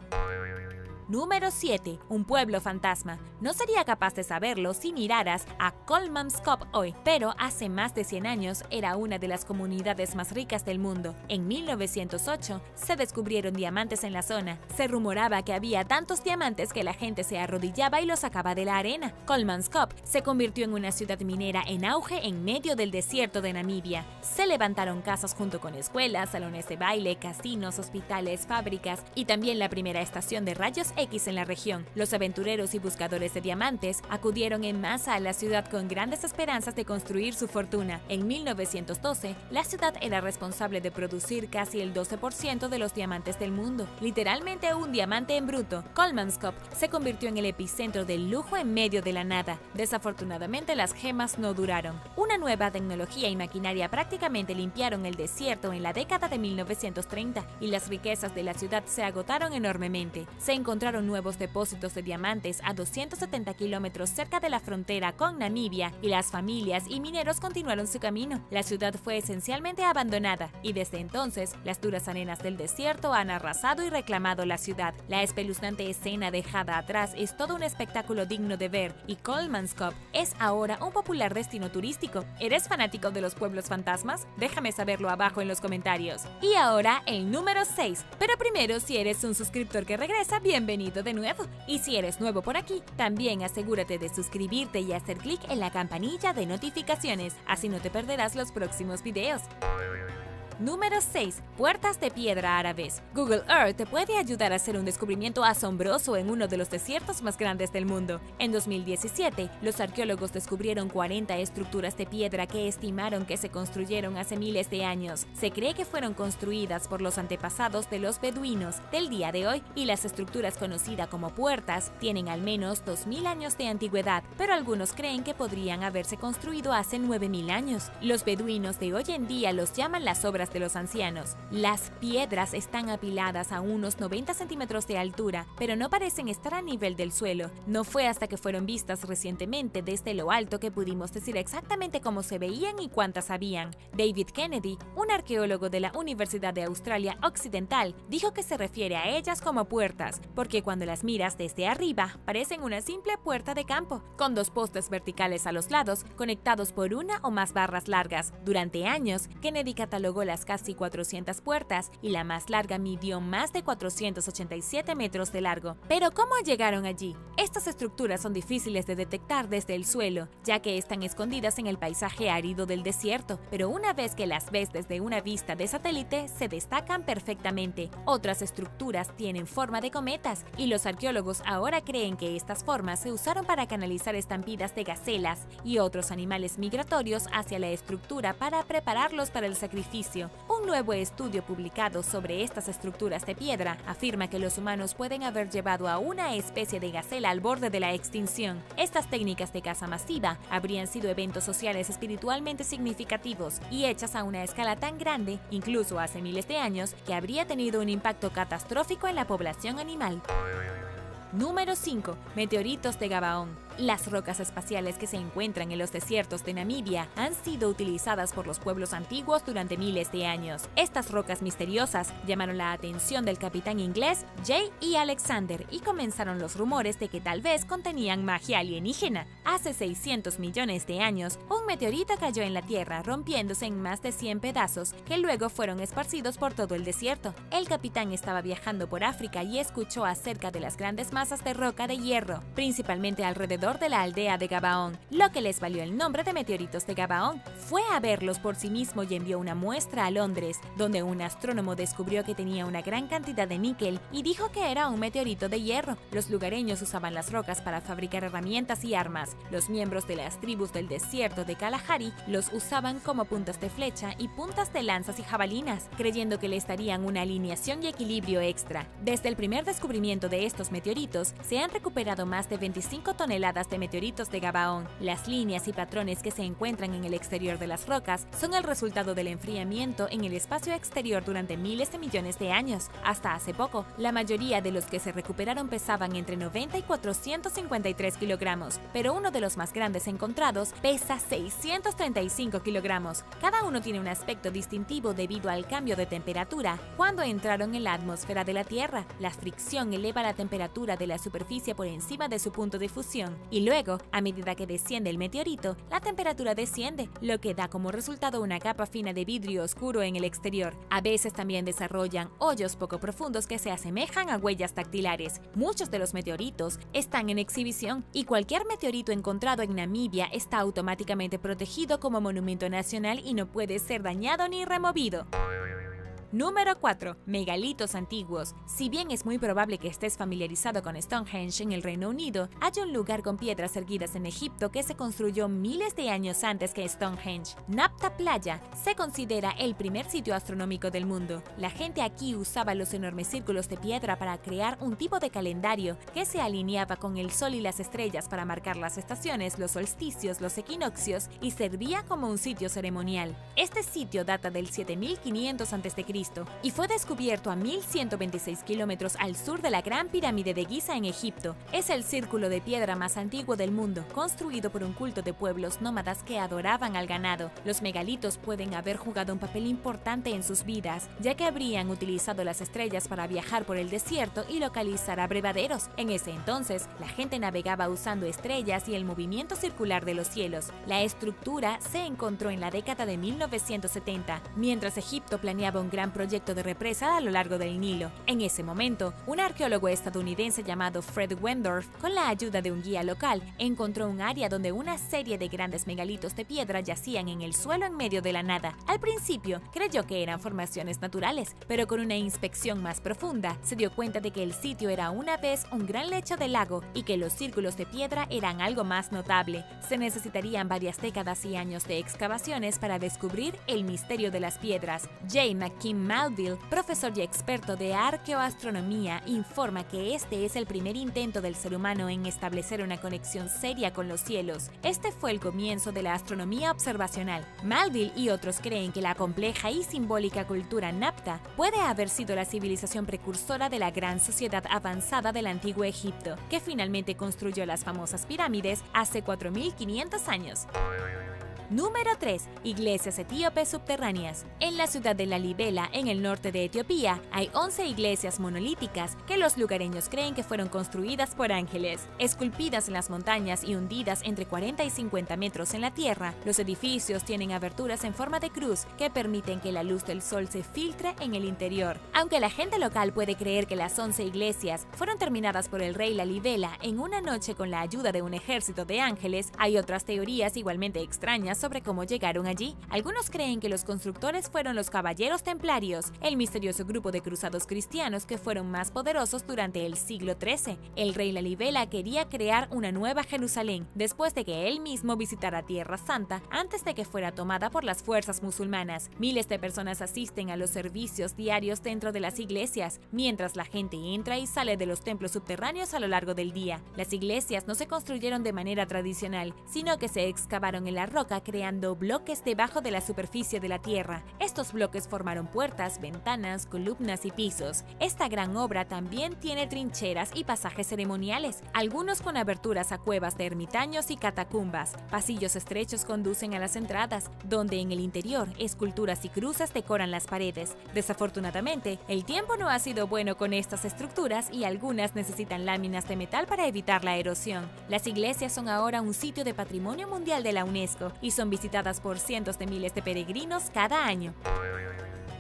Número 7. Un pueblo fantasma. No sería capaz de saberlo si miraras a Kolmanskop hoy, pero hace más de 100 años era una de las comunidades más ricas del mundo. En 1908 se descubrieron diamantes en la zona. Se rumoraba que había tantos diamantes que la gente se arrodillaba y los sacaba de la arena. Kolmanskop se convirtió en una ciudad minera en auge en medio del desierto de Namibia. Se levantaron casas junto con escuelas, salones de baile, casinos, hospitales, fábricas y también la primera estación de rayos X en la región. Los aventureros y buscadores de diamantes acudieron en masa a la ciudad con grandes esperanzas de construir su fortuna. En 1912, la ciudad era responsable de producir casi el 12% de los diamantes del mundo. Literalmente un diamante en bruto. Kolmanskop se convirtió en el epicentro del lujo en medio de la nada. Desafortunadamente, las gemas no duraron. Una nueva tecnología y maquinaria prácticamente limpiaron el desierto en la década de 1930 y las riquezas de la ciudad se agotaron enormemente. Se encontraron encontraron nuevos depósitos de diamantes a 270 kilómetros cerca de la frontera con Namibia y las familias y mineros continuaron su camino. La ciudad fue esencialmente abandonada y desde entonces las duras arenas del desierto han arrasado y reclamado la ciudad. La espeluznante escena dejada atrás es todo un espectáculo digno de ver y Coleman's Cove es ahora un popular destino turístico. ¿Eres fanático de los pueblos fantasmas? Déjame saberlo abajo en los comentarios. Y ahora el número 6. Pero primero, si eres un suscriptor que regresa, bienvenido de nuevo. Y si eres nuevo por aquí, también asegúrate de suscribirte y hacer clic en la campanilla de notificaciones, así no te perderás los próximos videos. Número 6. Puertas de piedra árabes. Google Earth te puede ayudar a hacer un descubrimiento asombroso en uno de los desiertos más grandes del mundo. En 2017, los arqueólogos descubrieron 40 estructuras de piedra que estimaron que se construyeron hace miles de años. Se cree que fueron construidas por los antepasados de los beduinos del día de hoy, y las estructuras conocidas como puertas tienen al menos 2000 años de antigüedad, pero algunos creen que podrían haberse construido hace 9000 años. Los beduinos de hoy en día los llaman las obras de los ancianos. Las piedras están apiladas a unos 90 centímetros de altura, pero no parecen estar a nivel del suelo. No fue hasta que fueron vistas recientemente desde lo alto que pudimos decir exactamente cómo se veían y cuántas habían. David Kennedy, un arqueólogo de la Universidad de Australia Occidental, dijo que se refiere a ellas como puertas, porque cuando las miras desde arriba, parecen una simple puerta de campo, con dos postes verticales a los lados, conectados por una o más barras largas. Durante años, Kennedy catalogó las casi 400 puertas y la más larga midió más de 487 metros de largo. Pero ¿cómo llegaron allí? Estas estructuras son difíciles de detectar desde el suelo, ya que están escondidas en el paisaje árido del desierto, pero una vez que las ves desde una vista de satélite, se destacan perfectamente. Otras estructuras tienen forma de cometas, y los arqueólogos ahora creen que estas formas se usaron para canalizar estampidas de gacelas y otros animales migratorios hacia la estructura para prepararlos para el sacrificio. Un nuevo estudio publicado sobre estas estructuras de piedra afirma que los humanos pueden haber llevado a una especie de gacela al borde de la extinción. Estas técnicas de caza masiva habrían sido eventos sociales espiritualmente significativos y hechas a una escala tan grande, incluso hace miles de años, que habría tenido un impacto catastrófico en la población animal. Número 5. Meteoritos de Gabaón. Las rocas espaciales que se encuentran en los desiertos de Namibia han sido utilizadas por los pueblos antiguos durante miles de años. Estas rocas misteriosas llamaron la atención del capitán inglés J. E. Alexander y comenzaron los rumores de que tal vez contenían magia alienígena. Hace 600 millones de años, un meteorito cayó en la Tierra, rompiéndose en más de 100 pedazos que luego fueron esparcidos por todo el desierto. El capitán estaba viajando por África y escuchó acerca de las grandes masas de roca de hierro, principalmente alrededor de la aldea de Gabaón, lo que les valió el nombre de meteoritos de Gabaón. Fue a verlos por sí mismo y envió una muestra a Londres, donde un astrónomo descubrió que tenía una gran cantidad de níquel y dijo que era un meteorito de hierro. Los lugareños usaban las rocas para fabricar herramientas y armas. Los miembros de las tribus del desierto de Kalahari los usaban como puntas de flecha y puntas de lanzas y jabalinas, creyendo que les darían una alineación y equilibrio extra. Desde el primer descubrimiento de estos meteoritos, se han recuperado más de 25 toneladas de meteoritos de Gabaón. Las líneas y patrones que se encuentran en el exterior de las rocas son el resultado del enfriamiento en el espacio exterior durante miles de millones de años. Hasta hace poco, la mayoría de los que se recuperaron pesaban entre 90 y 453 kilogramos, pero uno de los más grandes encontrados pesa 635 kilogramos. Cada uno tiene un aspecto distintivo debido al cambio de temperatura. Cuando entraron en la atmósfera de la Tierra, la fricción eleva la temperatura de la superficie por encima de su punto de fusión, y luego, a medida que desciende el meteorito, la temperatura desciende, lo que da como resultado una capa fina de vidrio oscuro en el exterior. A veces también desarrollan hoyos poco profundos que se asemejan a huellas dactilares. Muchos de los meteoritos están en exhibición, y cualquier meteorito encontrado en Namibia está automáticamente protegido como monumento nacional y no puede ser dañado ni removido. Número 4. Megalitos antiguos. Si bien es muy probable que estés familiarizado con Stonehenge en el Reino Unido, hay un lugar con piedras erguidas en Egipto que se construyó miles de años antes que Stonehenge. Nabta Playa se considera el primer sitio astronómico del mundo. La gente aquí usaba los enormes círculos de piedra para crear un tipo de calendario que se alineaba con el sol y las estrellas para marcar las estaciones, los solsticios, los equinoccios, y servía como un sitio ceremonial. Este sitio data del 7500 a.C. y fue descubierto a 1126 kilómetros al sur de la Gran Pirámide de Giza en Egipto. Es el círculo de piedra más antiguo del mundo, construido por un culto de pueblos nómadas que adoraban al ganado. Los megalitos pueden haber jugado un papel importante en sus vidas, ya que habrían utilizado las estrellas para viajar por el desierto y localizar abrevaderos. En ese entonces, la gente navegaba usando estrellas y el movimiento circular de los cielos. La estructura se encontró en la década de 1970, mientras Egipto planeaba un gran proyecto de represa a lo largo del Nilo. En ese momento, un arqueólogo estadounidense llamado Fred Wendorf, con la ayuda de un guía local, encontró un área donde una serie de grandes megalitos de piedra yacían en el suelo en medio de la nada. Al principio, creyó que eran formaciones naturales, pero con una inspección más profunda, se dio cuenta de que el sitio era una vez un gran lecho de lago y que los círculos de piedra eran algo más notable. Se necesitarían varias décadas y años de excavaciones para descubrir el misterio de las piedras. J. McKim Malville, profesor y experto de arqueoastronomía, informa que este es el primer intento del ser humano en establecer una conexión seria con los cielos. Este fue el comienzo de la astronomía observacional. Malville y otros creen que la compleja y simbólica cultura napta puede haber sido la civilización precursora de la gran sociedad avanzada del antiguo Egipto, que finalmente construyó las famosas pirámides hace 4500 años. Número 3. Iglesias etíopes subterráneas. En la ciudad de Lalibela, en el norte de Etiopía, hay 11 iglesias monolíticas que los lugareños creen que fueron construidas por ángeles. Esculpidas en las montañas y hundidas entre 40 y 50 metros en la tierra, los edificios tienen aberturas en forma de cruz que permiten que la luz del sol se filtre en el interior. Aunque la gente local puede creer que las 11 iglesias fueron terminadas por el rey Lalibela en una noche con la ayuda de un ejército de ángeles, hay otras teorías igualmente extrañas sobre cómo llegaron allí. Algunos creen que los constructores fueron los caballeros templarios, el misterioso grupo de cruzados cristianos que fueron más poderosos durante el siglo XIII. El rey Lalibela quería crear una nueva Jerusalén después de que él mismo visitara Tierra Santa antes de que fuera tomada por las fuerzas musulmanas. Miles de personas asisten a los servicios diarios dentro de las iglesias, mientras la gente entra y sale de los templos subterráneos a lo largo del día. Las iglesias no se construyeron de manera tradicional, sino que se excavaron en la roca creando bloques debajo de la superficie de la tierra. Estos bloques formaron puertas, ventanas, columnas y pisos. Esta gran obra también tiene trincheras y pasajes ceremoniales, algunos con aberturas a cuevas de ermitaños y catacumbas. Pasillos estrechos conducen a las entradas, donde en el interior esculturas y cruces decoran las paredes. Desafortunadamente, el tiempo no ha sido bueno con estas estructuras y algunas necesitan láminas de metal para evitar la erosión. Las iglesias son ahora un sitio de patrimonio mundial de la UNESCO y son visitadas por cientos de miles de peregrinos cada año.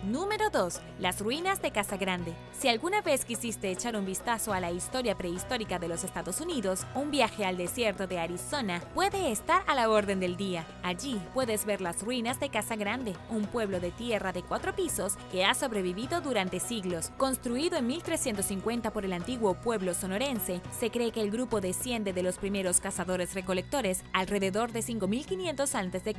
Número 2. Las ruinas de Casa Grande. Si alguna vez quisiste echar un vistazo a la historia prehistórica de los Estados Unidos, un viaje al desierto de Arizona puede estar a la orden del día. Allí puedes ver las ruinas de Casa Grande, un pueblo de tierra de 4 pisos que ha sobrevivido durante siglos. Construido en 1350 por el antiguo pueblo sonorense, se cree que el grupo desciende de los primeros cazadores-recolectores alrededor de 5500 a.C.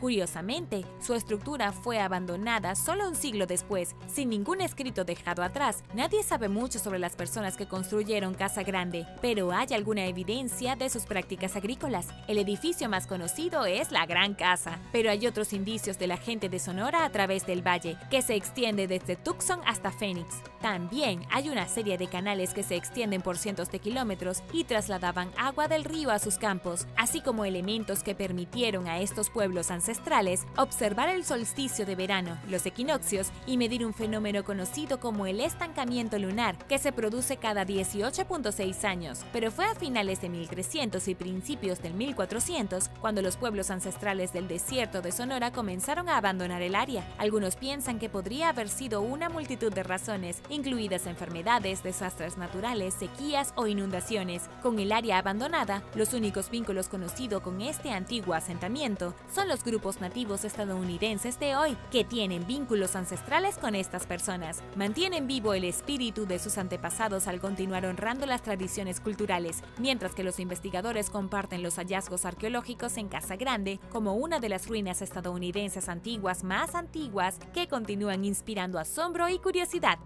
Curiosamente, su estructura fue abandonada solo un siglo después, sin ningún escrito dejado atrás. Nadie sabe mucho sobre las personas que construyeron Casa Grande, pero hay alguna evidencia de sus prácticas agrícolas. El edificio más conocido es la Gran Casa, pero hay otros indicios de la gente de Sonora a través del valle, que se extiende desde Tucson hasta Phoenix. También hay una serie de canales que se extienden por cientos de kilómetros y trasladaban agua del río a sus campos, así como elementos que permitieron a estos pueblos ancestrales observar el solsticio de verano, los equinoccios y medir un fenómeno conocido como el estancamiento lunar, que se produce cada 18.6 años. Pero fue a finales de 1300 y principios del 1400 cuando los pueblos ancestrales del desierto de Sonora comenzaron a abandonar el área. Algunos piensan que podría haber sido una multitud de razones, incluidas enfermedades, desastres naturales, sequías o inundaciones. Con el área abandonada, los únicos vínculos conocidos con este antiguo asentamiento son los grupos nativos estadounidenses de hoy, que tienen vínculos ancestrales con estas personas. Mantienen vivo el espíritu de sus antepasados al continuar honrando las tradiciones culturales, mientras que los investigadores comparten los hallazgos arqueológicos en Casa Grande como una de las ruinas estadounidenses antiguas más antiguas que continúan inspirando asombro y curiosidad.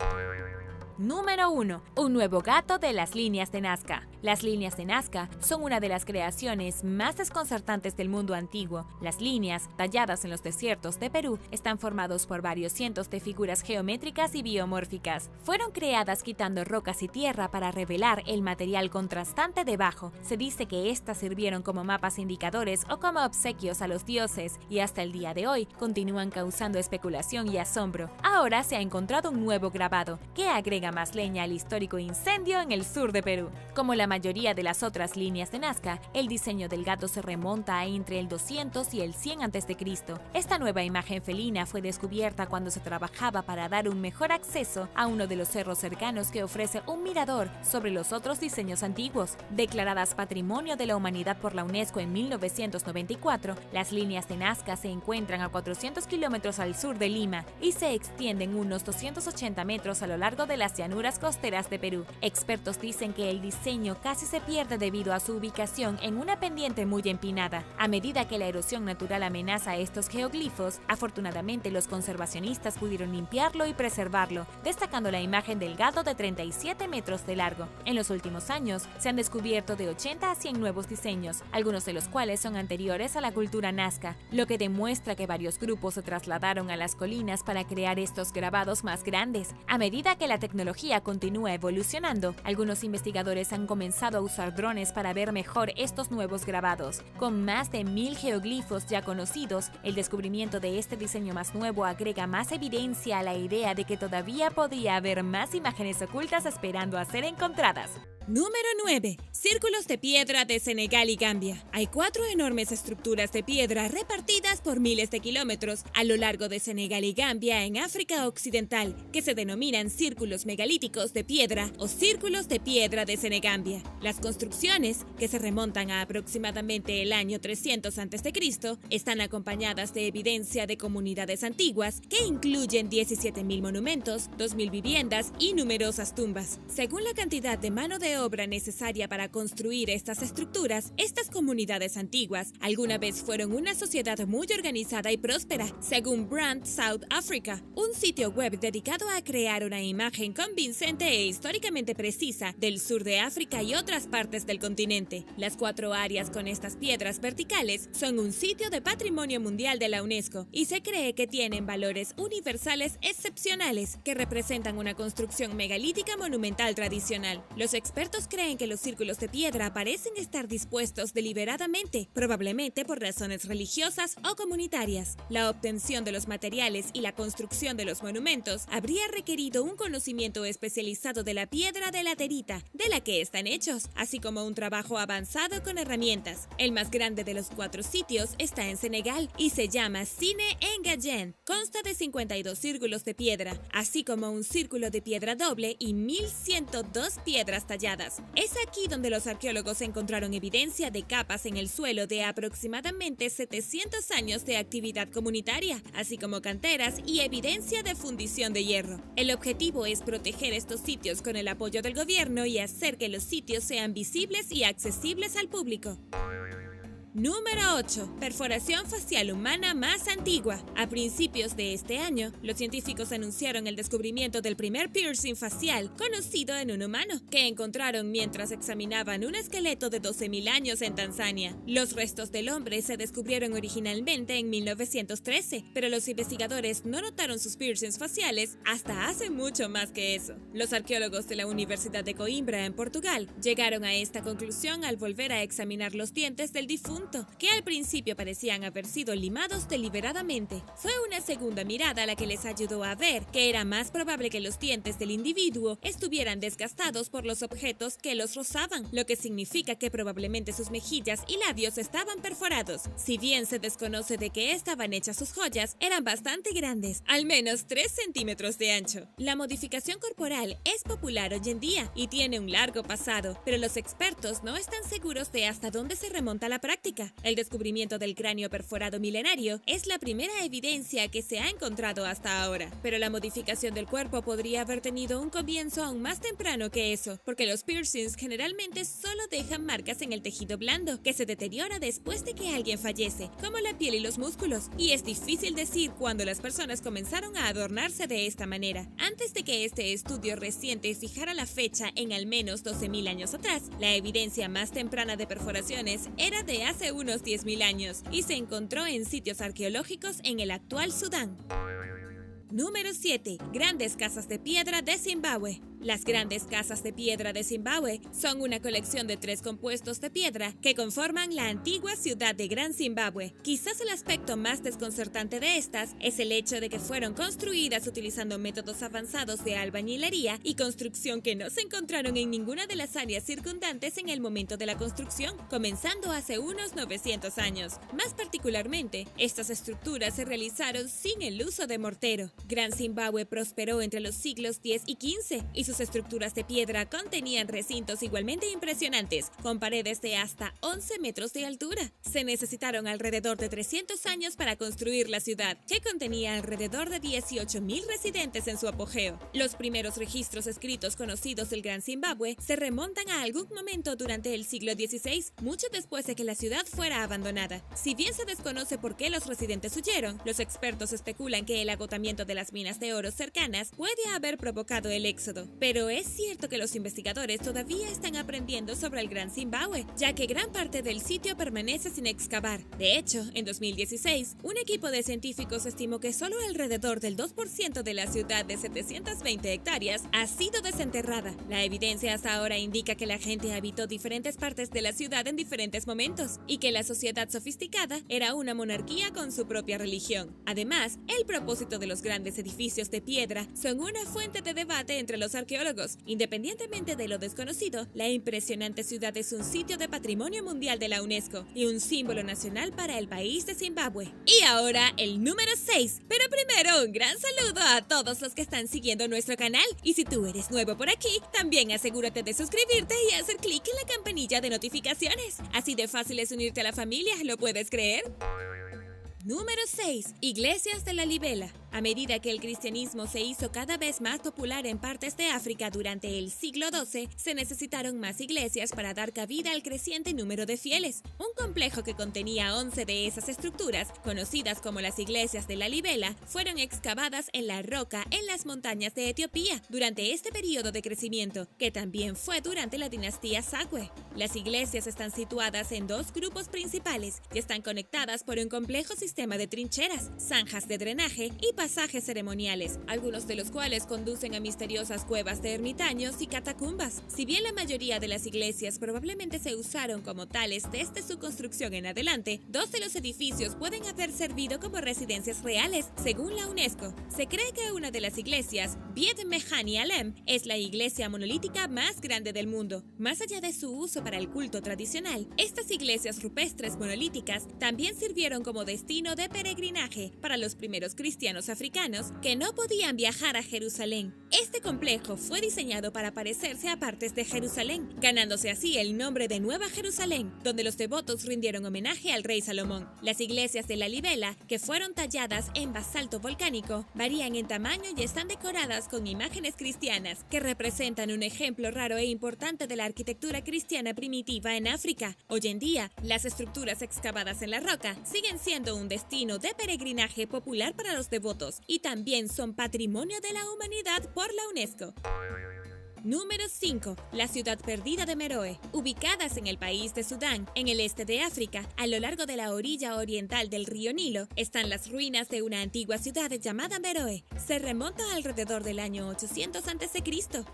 Número 1. Un nuevo gato de las líneas de Nazca. Las líneas de Nazca son una de las creaciones más desconcertantes del mundo antiguo. Las líneas, talladas en los desiertos de Perú, están formados por varios cientos de figuras geométricas y biomórficas. Fueron creadas quitando rocas y tierra para revelar el material contrastante debajo. Se dice que estas sirvieron como mapas indicadores o como obsequios a los dioses, y hasta el día de hoy continúan causando especulación y asombro. Ahora se ha encontrado un nuevo grabado que agrega más leña al histórico incendio en el sur de Perú. Como la mayoría de las otras líneas de Nazca, el diseño del gato se remonta a entre el 200 y el 100 a.C. Esta nueva imagen felina fue descubierta cuando se trabajaba para dar un mejor acceso a uno de los cerros cercanos que ofrece un mirador sobre los otros diseños antiguos. Declaradas Patrimonio de la Humanidad por la UNESCO en 1994, las líneas de Nazca se encuentran a 400 kilómetros al sur de Lima y se extienden unos 280 metros a lo largo de las llanuras costeras de Perú. Expertos dicen que el diseño casi se pierde debido a su ubicación en una pendiente muy empinada. A medida que la erosión natural amenaza estos geoglifos, afortunadamente los conservacionistas pudieron limpiarlo y preservarlo, destacando la imagen del gato de 37 metros de largo. En los últimos años, se han descubierto de 80 a 100 nuevos diseños, algunos de los cuales son anteriores a la cultura nazca, lo que demuestra que varios grupos se trasladaron a las colinas para crear estos grabados más grandes. A medida que la tecnología continúa evolucionando, algunos investigadores han comenzado a usar drones para ver mejor estos nuevos grabados. Con más de 1000 geoglifos ya conocidos, el descubrimiento de este diseño más nuevo agrega más evidencia a la idea de que todavía podría haber más imágenes ocultas esperando a ser encontradas. Número 9. Círculos de piedra de Senegal y Gambia. Hay 4 enormes estructuras de piedra repartidas por miles de kilómetros a lo largo de Senegal y Gambia en África Occidental, que se denominan círculos megalíticos de piedra o círculos de piedra de Senegambia. Las construcciones, que se remontan a aproximadamente el año 300 a.C., están acompañadas de evidencia de comunidades antiguas que incluyen 17.000 monumentos, 2.000 viviendas y numerosas tumbas. Según la cantidad de mano de obra necesaria para construir estas estructuras, estas comunidades antiguas alguna vez fueron una sociedad muy organizada y próspera, según Brand South Africa, un sitio web dedicado a crear una imagen convincente e históricamente precisa del sur de África y otras partes del continente. Las 4 áreas con estas piedras verticales son un sitio de Patrimonio Mundial de la UNESCO y se cree que tienen valores universales excepcionales que representan una construcción megalítica monumental tradicional. Los expertos creen que los círculos de piedra parecen estar dispuestos deliberadamente, probablemente por razones religiosas o comunitarias. La obtención de los materiales y la construcción de los monumentos habría requerido un conocimiento especializado de la piedra de laterita, de la que están hechos, así como un trabajo avanzado con herramientas. El más grande de los 4 sitios está en Senegal y se llama Cine Engadjen. Consta de 52 círculos de piedra, así como un círculo de piedra doble y 1102 piedras talladas. Es aquí donde los arqueólogos encontraron evidencia de capas en el suelo de aproximadamente 700 años de actividad comunitaria, así como canteras y evidencia de fundición de hierro. El objetivo es proteger estos sitios con el apoyo del gobierno y hacer que los sitios sean visibles y accesibles al público. Número 8. Perforación facial humana más antigua. A principios de este año, los científicos anunciaron el descubrimiento del primer piercing facial conocido en un humano, que encontraron mientras examinaban un esqueleto de 12.000 años en Tanzania. Los restos del hombre se descubrieron originalmente en 1913, pero los investigadores no notaron sus piercings faciales hasta hace mucho más que eso. Los arqueólogos de la Universidad de Coimbra en Portugal llegaron a esta conclusión al volver a examinar los dientes del difunto, que al principio parecían haber sido limados deliberadamente. Fue una segunda mirada la que les ayudó a ver que era más probable que los dientes del individuo estuvieran desgastados por los objetos que los rozaban, lo que significa que probablemente sus mejillas y labios estaban perforados. Si bien se desconoce de qué estaban hechas sus joyas, eran bastante grandes, al menos 3 centímetros de ancho. La modificación corporal es popular hoy en día y tiene un largo pasado, pero los expertos no están seguros de hasta dónde se remonta la práctica. África. El descubrimiento del cráneo perforado milenario es la primera evidencia que se ha encontrado hasta ahora, pero la modificación del cuerpo podría haber tenido un comienzo aún más temprano que eso, porque los piercings generalmente solo dejan marcas en el tejido blando, que se deteriora después de que alguien fallece, como la piel y los músculos, y es difícil decir cuándo las personas comenzaron a adornarse de esta manera. Antes de que este estudio reciente fijara la fecha en al menos 12.000 años atrás, la evidencia más temprana de perforaciones era de hace unos 10.000 años y se encontró en sitios arqueológicos en el actual Sudán. Número 7. Grandes casas de piedra de Zimbabue. Las grandes casas de piedra de Zimbabue son una colección de 3 compuestos de piedra que conforman la antigua ciudad de Gran Zimbabue. Quizás el aspecto más desconcertante de estas es el hecho de que fueron construidas utilizando métodos avanzados de albañilería y construcción que no se encontraron en ninguna de las áreas circundantes en el momento de la construcción, comenzando hace unos 900 años. Más particularmente, estas estructuras se realizaron sin el uso de mortero. Gran Zimbabue prosperó entre los siglos X y XV y sus estructuras de piedra contenían recintos igualmente impresionantes, con paredes de hasta 11 metros de altura. Se necesitaron alrededor de 300 años para construir la ciudad, que contenía alrededor de 18.000 residentes en su apogeo. Los primeros registros escritos conocidos del Gran Zimbabue se remontan a algún momento durante el siglo XVI, mucho después de que la ciudad fuera abandonada. Si bien se desconoce por qué los residentes huyeron, los expertos especulan que el agotamiento de las minas de oro cercanas puede haber provocado el éxodo. Pero es cierto que los investigadores todavía están aprendiendo sobre el Gran Zimbabue, ya que gran parte del sitio permanece sin excavar. De hecho, en 2016, un equipo de científicos estimó que solo alrededor del 2% de la ciudad de 720 hectáreas ha sido desenterrada. La evidencia hasta ahora indica que la gente habitó diferentes partes de la ciudad en diferentes momentos y que la sociedad sofisticada era una monarquía con su propia religión. Además, el propósito de los grandes edificios de piedra son una fuente de debate entre los arqueólogos. Independientemente de lo desconocido, la impresionante ciudad es un sitio de patrimonio mundial de la UNESCO y un símbolo nacional para el país de Zimbabue. Y ahora el número 6. Pero primero, un gran saludo a todos los que están siguiendo nuestro canal. Y si tú eres nuevo por aquí, también asegúrate de suscribirte y hacer clic en la campanilla de notificaciones. Así de fácil es unirte a la familia, ¿lo puedes creer? Número 6. Iglesias de la Libela. A medida que el cristianismo se hizo cada vez más popular en partes de África durante el siglo XII, se necesitaron más iglesias para dar cabida al creciente número de fieles. Un complejo que contenía 11 de esas estructuras, conocidas como las iglesias de la Libela, fueron excavadas en la roca en las montañas de Etiopía durante este periodo de crecimiento, que también fue durante la dinastía Sakwe. Las iglesias están situadas en 2 grupos principales y están conectadas por un complejo sistema de trincheras, zanjas de drenaje y pasajes ceremoniales, algunos de los cuales conducen a misteriosas cuevas de ermitaños y catacumbas. Si bien la mayoría de las iglesias probablemente se usaron como tales desde su construcción en adelante, 2 de los edificios pueden haber servido como residencias reales, según la UNESCO. Se cree que una de las iglesias, Beit Mehani Alem, es la iglesia monolítica más grande del mundo. Más allá de su uso para el culto tradicional, estas iglesias rupestres monolíticas también sirvieron como destino de peregrinaje para los primeros cristianos africanos que no podían viajar a Jerusalén. Este complejo fue diseñado para parecerse a partes de Jerusalén, ganándose así el nombre de Nueva Jerusalén, donde los devotos rindieron homenaje al rey Salomón. Las iglesias de la Libela, que fueron talladas en basalto volcánico, varían en tamaño y están decoradas con imágenes cristianas que representan un ejemplo raro e importante de la arquitectura cristiana primitiva en África. Hoy en día, las estructuras excavadas en la roca siguen siendo un destino de peregrinaje popular para los devotos y también son patrimonio de la humanidad por la UNESCO. Número 5. La ciudad perdida de Meroe. Ubicadas en el país de Sudán, en el este de África, a lo largo de la orilla oriental del río Nilo, están las ruinas de una antigua ciudad llamada Meroe. Se remonta alrededor del año 800 a.C.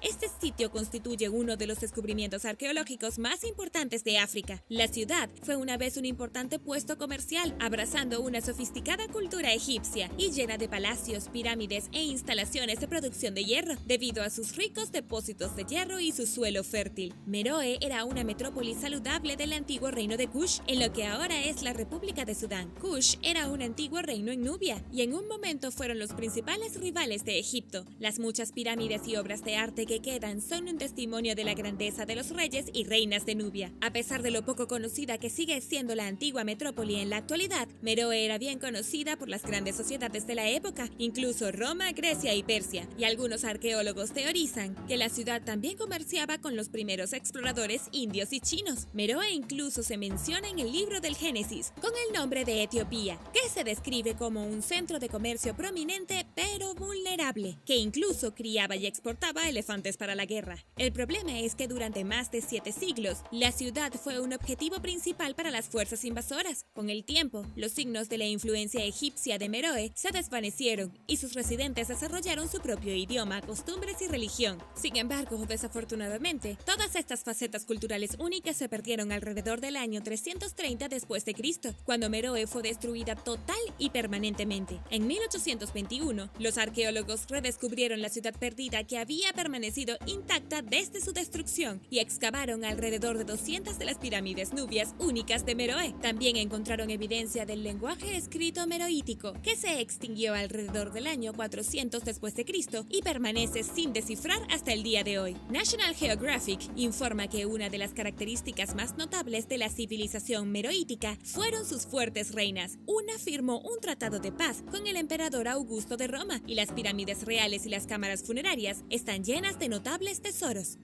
Este sitio constituye uno de los descubrimientos arqueológicos más importantes de África. La ciudad fue una vez un importante puesto comercial, abrazando una sofisticada cultura egipcia y llena de palacios, pirámides e instalaciones de producción de hierro, debido a sus ricos depósitos yacimientos de hierro y su suelo fértil. Meroe era una metrópoli saludable del antiguo reino de Kush, en lo que ahora es la República de Sudán. Kush era un antiguo reino en Nubia, y en un momento fueron los principales rivales de Egipto. Las muchas pirámides y obras de arte que quedan son un testimonio de la grandeza de los reyes y reinas de Nubia. A pesar de lo poco conocida que sigue siendo la antigua metrópoli en la actualidad, Meroe era bien conocida por las grandes sociedades de la época, incluso Roma, Grecia y Persia, y algunos arqueólogos teorizan que la ciudad también comerciaba con los primeros exploradores indios y chinos. Meroe incluso se menciona en el libro del Génesis, con el nombre de Etiopía, que se describe como un centro de comercio prominente pero vulnerable, que incluso criaba y exportaba elefantes para la guerra. El problema es que durante más de 7 siglos, la ciudad fue un objetivo principal para las fuerzas invasoras. Con el tiempo, los signos de la influencia egipcia de Meroe se desvanecieron y sus residentes desarrollaron su propio idioma, costumbres y religión. Sin embargo, desafortunadamente, todas estas facetas culturales únicas se perdieron alrededor del año 330 después de Cristo, cuando Meroe fue destruida total y permanentemente. En 1821, los arqueólogos redescubrieron la ciudad perdida que había permanecido intacta desde su destrucción y excavaron alrededor de 200 de las pirámides nubias únicas de Meroe. También encontraron evidencia del lenguaje escrito meroítico, que se extinguió alrededor del año 400 después de Cristo y permanece sin descifrar hasta el día de hoy. National Geographic informa que una de las características más notables de la civilización meroítica fueron sus fuertes reinas. Una firmó un tratado de paz con el emperador Augusto de Roma, y las pirámides reales y las cámaras funerarias están llenas de notables tesoros.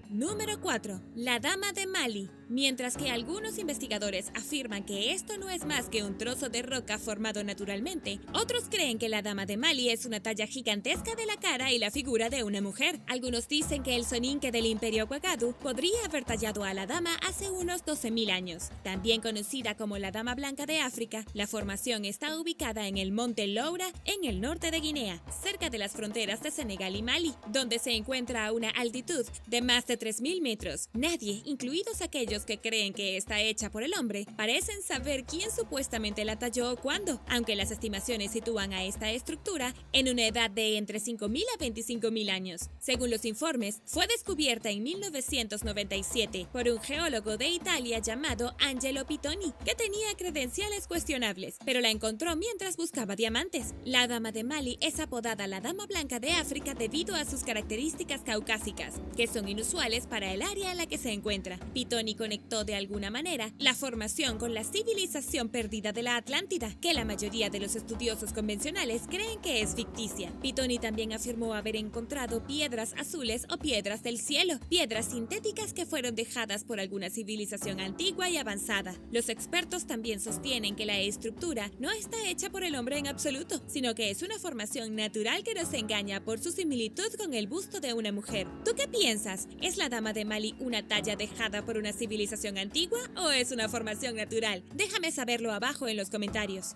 Número 4. La Dama de Mali. Mientras que algunos investigadores afirman que esto no es más que un trozo de roca formado naturalmente, otros creen que la Dama de Mali es una talla gigantesca de la cara y la figura de una mujer. Algunos dicen que el soninke del Imperio Ouagadougou podría haber tallado a la dama hace unos 12.000 años. También conocida como la Dama Blanca de África, la formación está ubicada en el monte Loura, en el norte de Guinea, cerca de las fronteras de Senegal y Mali, donde se encuentra a una altitud de más de 3.000 metros. Nadie, incluidos aquellos que creen que está hecha por el hombre, parecen saber quién supuestamente la talló o cuándo, aunque las estimaciones sitúan a esta estructura en una edad de entre 5.000 a 25.000 años. Según los informes, fue descubierta en 1997 por un geólogo de Italia llamado Angelo Pitoni, que tenía credenciales cuestionables, pero la encontró mientras buscaba diamantes. La Dama de Mali es apodada la Dama Blanca de África debido a sus características caucásicas, que son inusuales para el área en la que se encuentra. Pitoni conectó de alguna manera la formación con la civilización perdida de la Atlántida, que la mayoría de los estudiosos convencionales creen que es ficticia. Pitoni también afirmó haber encontrado piedras azules o piedras del cielo, piedras sintéticas que fueron dejadas por alguna civilización antigua y avanzada. Los expertos también sostienen que la estructura no está hecha por el hombre en absoluto, sino que es una formación natural que nos engaña por su similitud con el busto de una mujer. ¿Tú qué piensas? ¿Es la Dama de Mali una talla dejada por una civilización antigua o es una formación natural? Déjame saberlo abajo en los comentarios.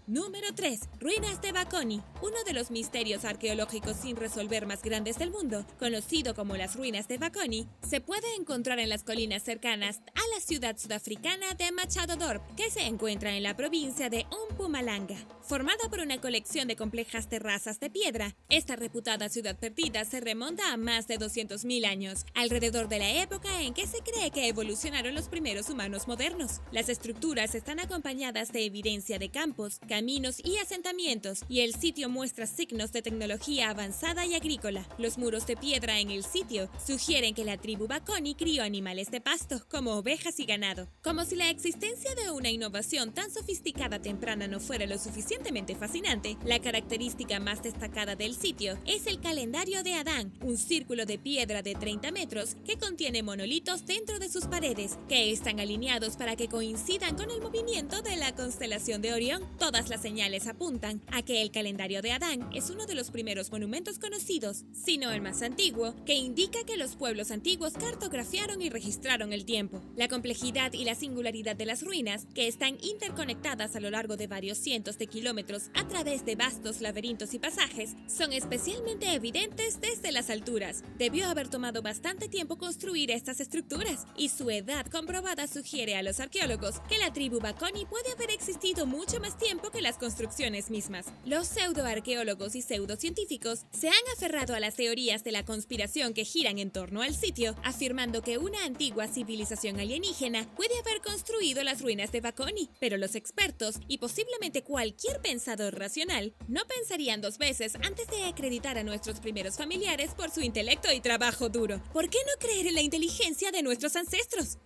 Número 3. Ruinas de Bakoni. Uno de los misterios arqueológicos sin resolver más grandes del mundo, conocido como las ruinas de Bakoni, se puede encontrar en las colinas cercanas a la ciudad sudafricana de Machado Dorp, que se encuentra en la provincia de Mpumalanga. Formada por una colección de complejas terrazas de piedra, esta reputada ciudad perdida se remonta a más de 200.000 años, alrededor de la época en que se cree que evolucionaron los primeros humanos modernos. Las estructuras están acompañadas de evidencia de campos, caminos y asentamientos, y el sitio muestra signos de tecnología avanzada y agrícola. Los muros de piedra en el sitio sugieren que la tribu Bakoni crió animales de pasto, como ovejas y ganado. Como si la existencia de una innovación tan sofisticada temprana no fuera lo suficientemente fascinante, la característica más destacada del sitio es el calendario de Adán, un círculo de piedra de 30 metros que contiene monolitos dentro de sus paredes, que están alineados para que coincidan con el movimiento de la constelación de Orión. Todas las señales apuntan a que el calendario de Adán es uno de los primeros monumentos conocidos, sino el más antiguo, que indica que los pueblos antiguos cartografiaron y registraron el tiempo. La complejidad y la singularidad de las ruinas, que están interconectadas a lo largo de varios cientos de kilómetros a través de vastos laberintos y pasajes, son especialmente evidentes desde las alturas. Debió haber tomado bastante tiempo construir estas estructuras, y su edad comprobada sugiere a los arqueólogos que la tribu Bakoni puede haber existido mucho más tiempo que de las construcciones mismas. Los pseudoarqueólogos y pseudocientíficos se han aferrado a las teorías de la conspiración que giran en torno al sitio, afirmando que una antigua civilización alienígena puede haber construido las ruinas de Baconi, pero los expertos, y posiblemente cualquier pensador racional, no pensarían dos veces antes de acreditar a nuestros primeros familiares por su intelecto y trabajo duro. ¿Por qué no creer en la inteligencia de nuestros ancestros?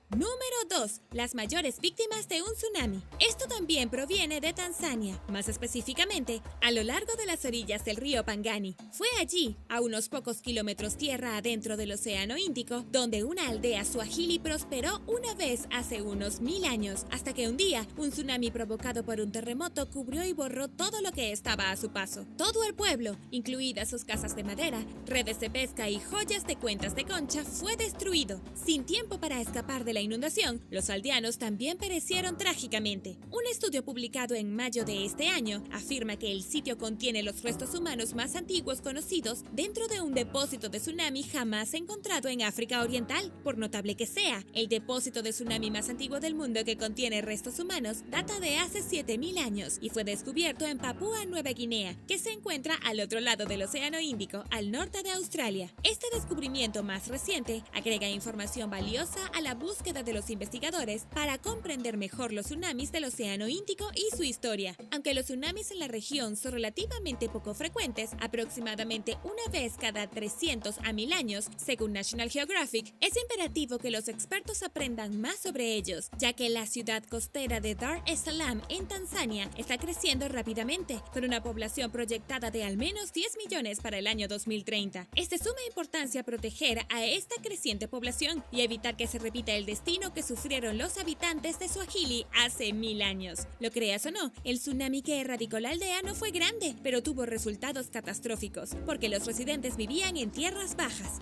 Número 2. Las mayores víctimas de un tsunami. Esto también proviene de Tanzania, más específicamente, a lo largo de las orillas del río Pangani. Fue allí, a unos pocos kilómetros tierra adentro del Océano Índico, donde una aldea suajili prosperó una vez hace unos 1000 años, hasta que un día, un tsunami provocado por un terremoto cubrió y borró todo lo que estaba a su paso. Todo el pueblo, incluidas sus casas de madera, redes de pesca y joyas de cuentas de concha, fue destruido. Sin tiempo para escapar de la inundación, los aldeanos también perecieron trágicamente. Un estudio publicado en mayo de este año afirma que el sitio contiene los restos humanos más antiguos conocidos dentro de un depósito de tsunami jamás encontrado en África Oriental. Por notable que sea, el depósito de tsunami más antiguo del mundo que contiene restos humanos data de hace 7000 años y fue descubierto en Papúa Nueva Guinea, que se encuentra al otro lado del Océano Índico, al norte de Australia. Este descubrimiento más reciente agrega información valiosa a la búsqueda de los investigadores para comprender mejor los tsunamis del Océano Índico y su historia. Aunque los tsunamis en la región son relativamente poco frecuentes, aproximadamente una vez cada 300 a 1000 años, según National Geographic, es imperativo que los expertos aprendan más sobre ellos, ya que la ciudad costera de Dar es Salaam en Tanzania está creciendo rápidamente, con una población proyectada de al menos 10 millones para el año 2030. Es de suma importancia proteger a esta creciente población y evitar que se repita el destino que sufrieron los habitantes de Swahili hace 1000 años. Lo creas o no, el tsunami que erradicó la aldea no fue grande, pero tuvo resultados catastróficos, porque los residentes vivían en tierras bajas.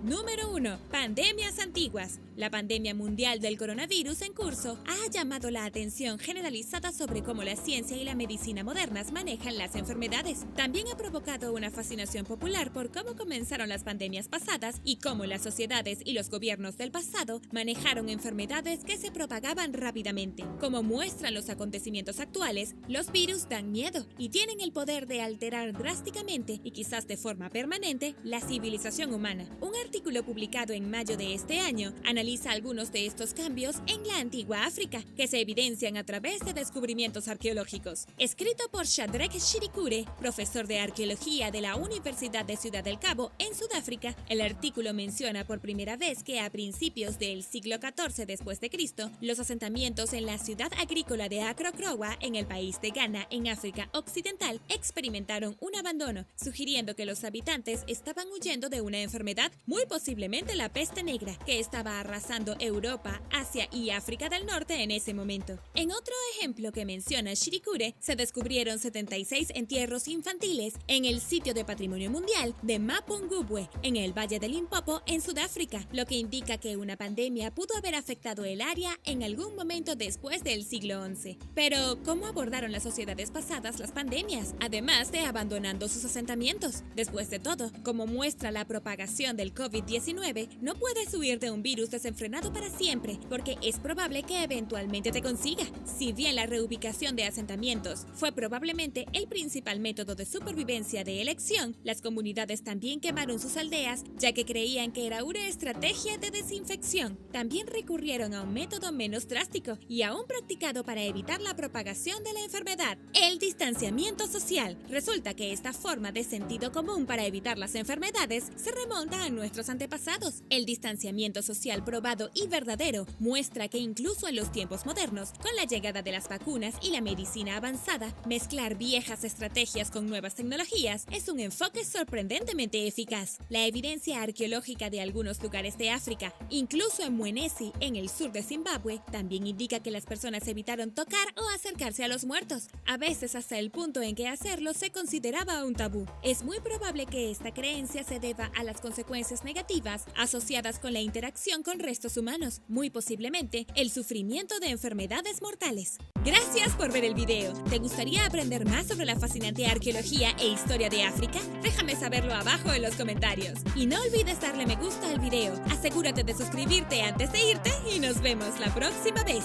Número 1. Pandemias antiguas. La pandemia mundial del coronavirus en curso ha llamado la atención generalizada sobre cómo la ciencia y la medicina modernas manejan las enfermedades. También ha provocado una fascinación popular por cómo comenzaron las pandemias pasadas y cómo las sociedades y los gobiernos del pasado manejaron enfermedades que se propagaban rápidamente. Como muestran los acontecimientos actuales, los virus dan miedo y tienen el poder de alterar drásticamente y quizás de forma permanente la civilización humana. Un artículo publicado en mayo de este año analiza algunos de estos cambios en la antigua África, que se evidencian a través de descubrimientos arqueológicos. Escrito por Shadrack Shirikure, profesor de arqueología de la Universidad de Ciudad del Cabo, en Sudáfrica, el artículo menciona por primera vez que a principios del siglo XIV después de Cristo, los asentamientos en la ciudad agrícola de Acrocroa, en el país de Ghana, en África Occidental, experimentaron un abandono, sugiriendo que los habitantes estaban huyendo de una enfermedad, muy posiblemente la peste negra, que estaba arrasando Europa, Asia y África del Norte en ese momento. En otro ejemplo que menciona Shirikure, se descubrieron 76 entierros infantiles en el sitio de Patrimonio Mundial de Mapungubwe, en el Valle del Limpopo, en Sudáfrica, lo que indica que una pandemia pudo haber afectado el área en algún momento después del siglo XI. Pero, ¿cómo abordaron las sociedades pasadas las pandemias, además de abandonando sus asentamientos? Después de todo, como muestra la propagación del COVID-19, no puedes huir de un virus desenfrenado para siempre, porque es probable que eventualmente te consiga. Si bien la reubicación de asentamientos fue probablemente el principal método de supervivencia de elección, las comunidades también quemaron sus aldeas, ya que creían que era una estrategia de desinfección. También recurrieron a un método menos drástico y aún practicado para evitar la propagación de la enfermedad: el distanciamiento social. Resulta que esta forma de sentido común para evitar las enfermedades se remonta a nuestros antepasados. El distanciamiento social probado y verdadero muestra que incluso en los tiempos modernos, con la llegada de las vacunas y la medicina avanzada, mezclar viejas estrategias con nuevas tecnologías es un enfoque sorprendentemente eficaz. La evidencia arqueológica de algunos lugares de África, incluso en Mwenezi, en el sur de Zimbabue, también indica que las personas evitaron tocar o acercarse a los muertos, a veces hasta el punto en que hacerlo se consideraba un tabú. Es muy probable que esta creencia se deba a las consecuencias negativas asociadas con la interacción con restos humanos, muy posiblemente el sufrimiento de enfermedades mortales. Gracias por ver el video. ¿Te gustaría aprender más sobre la fascinante arqueología e historia de África? Déjame saberlo abajo en los comentarios. Y no olvides darle me gusta al video. Asegúrate de suscribirte antes de irte y nos vemos la próxima vez.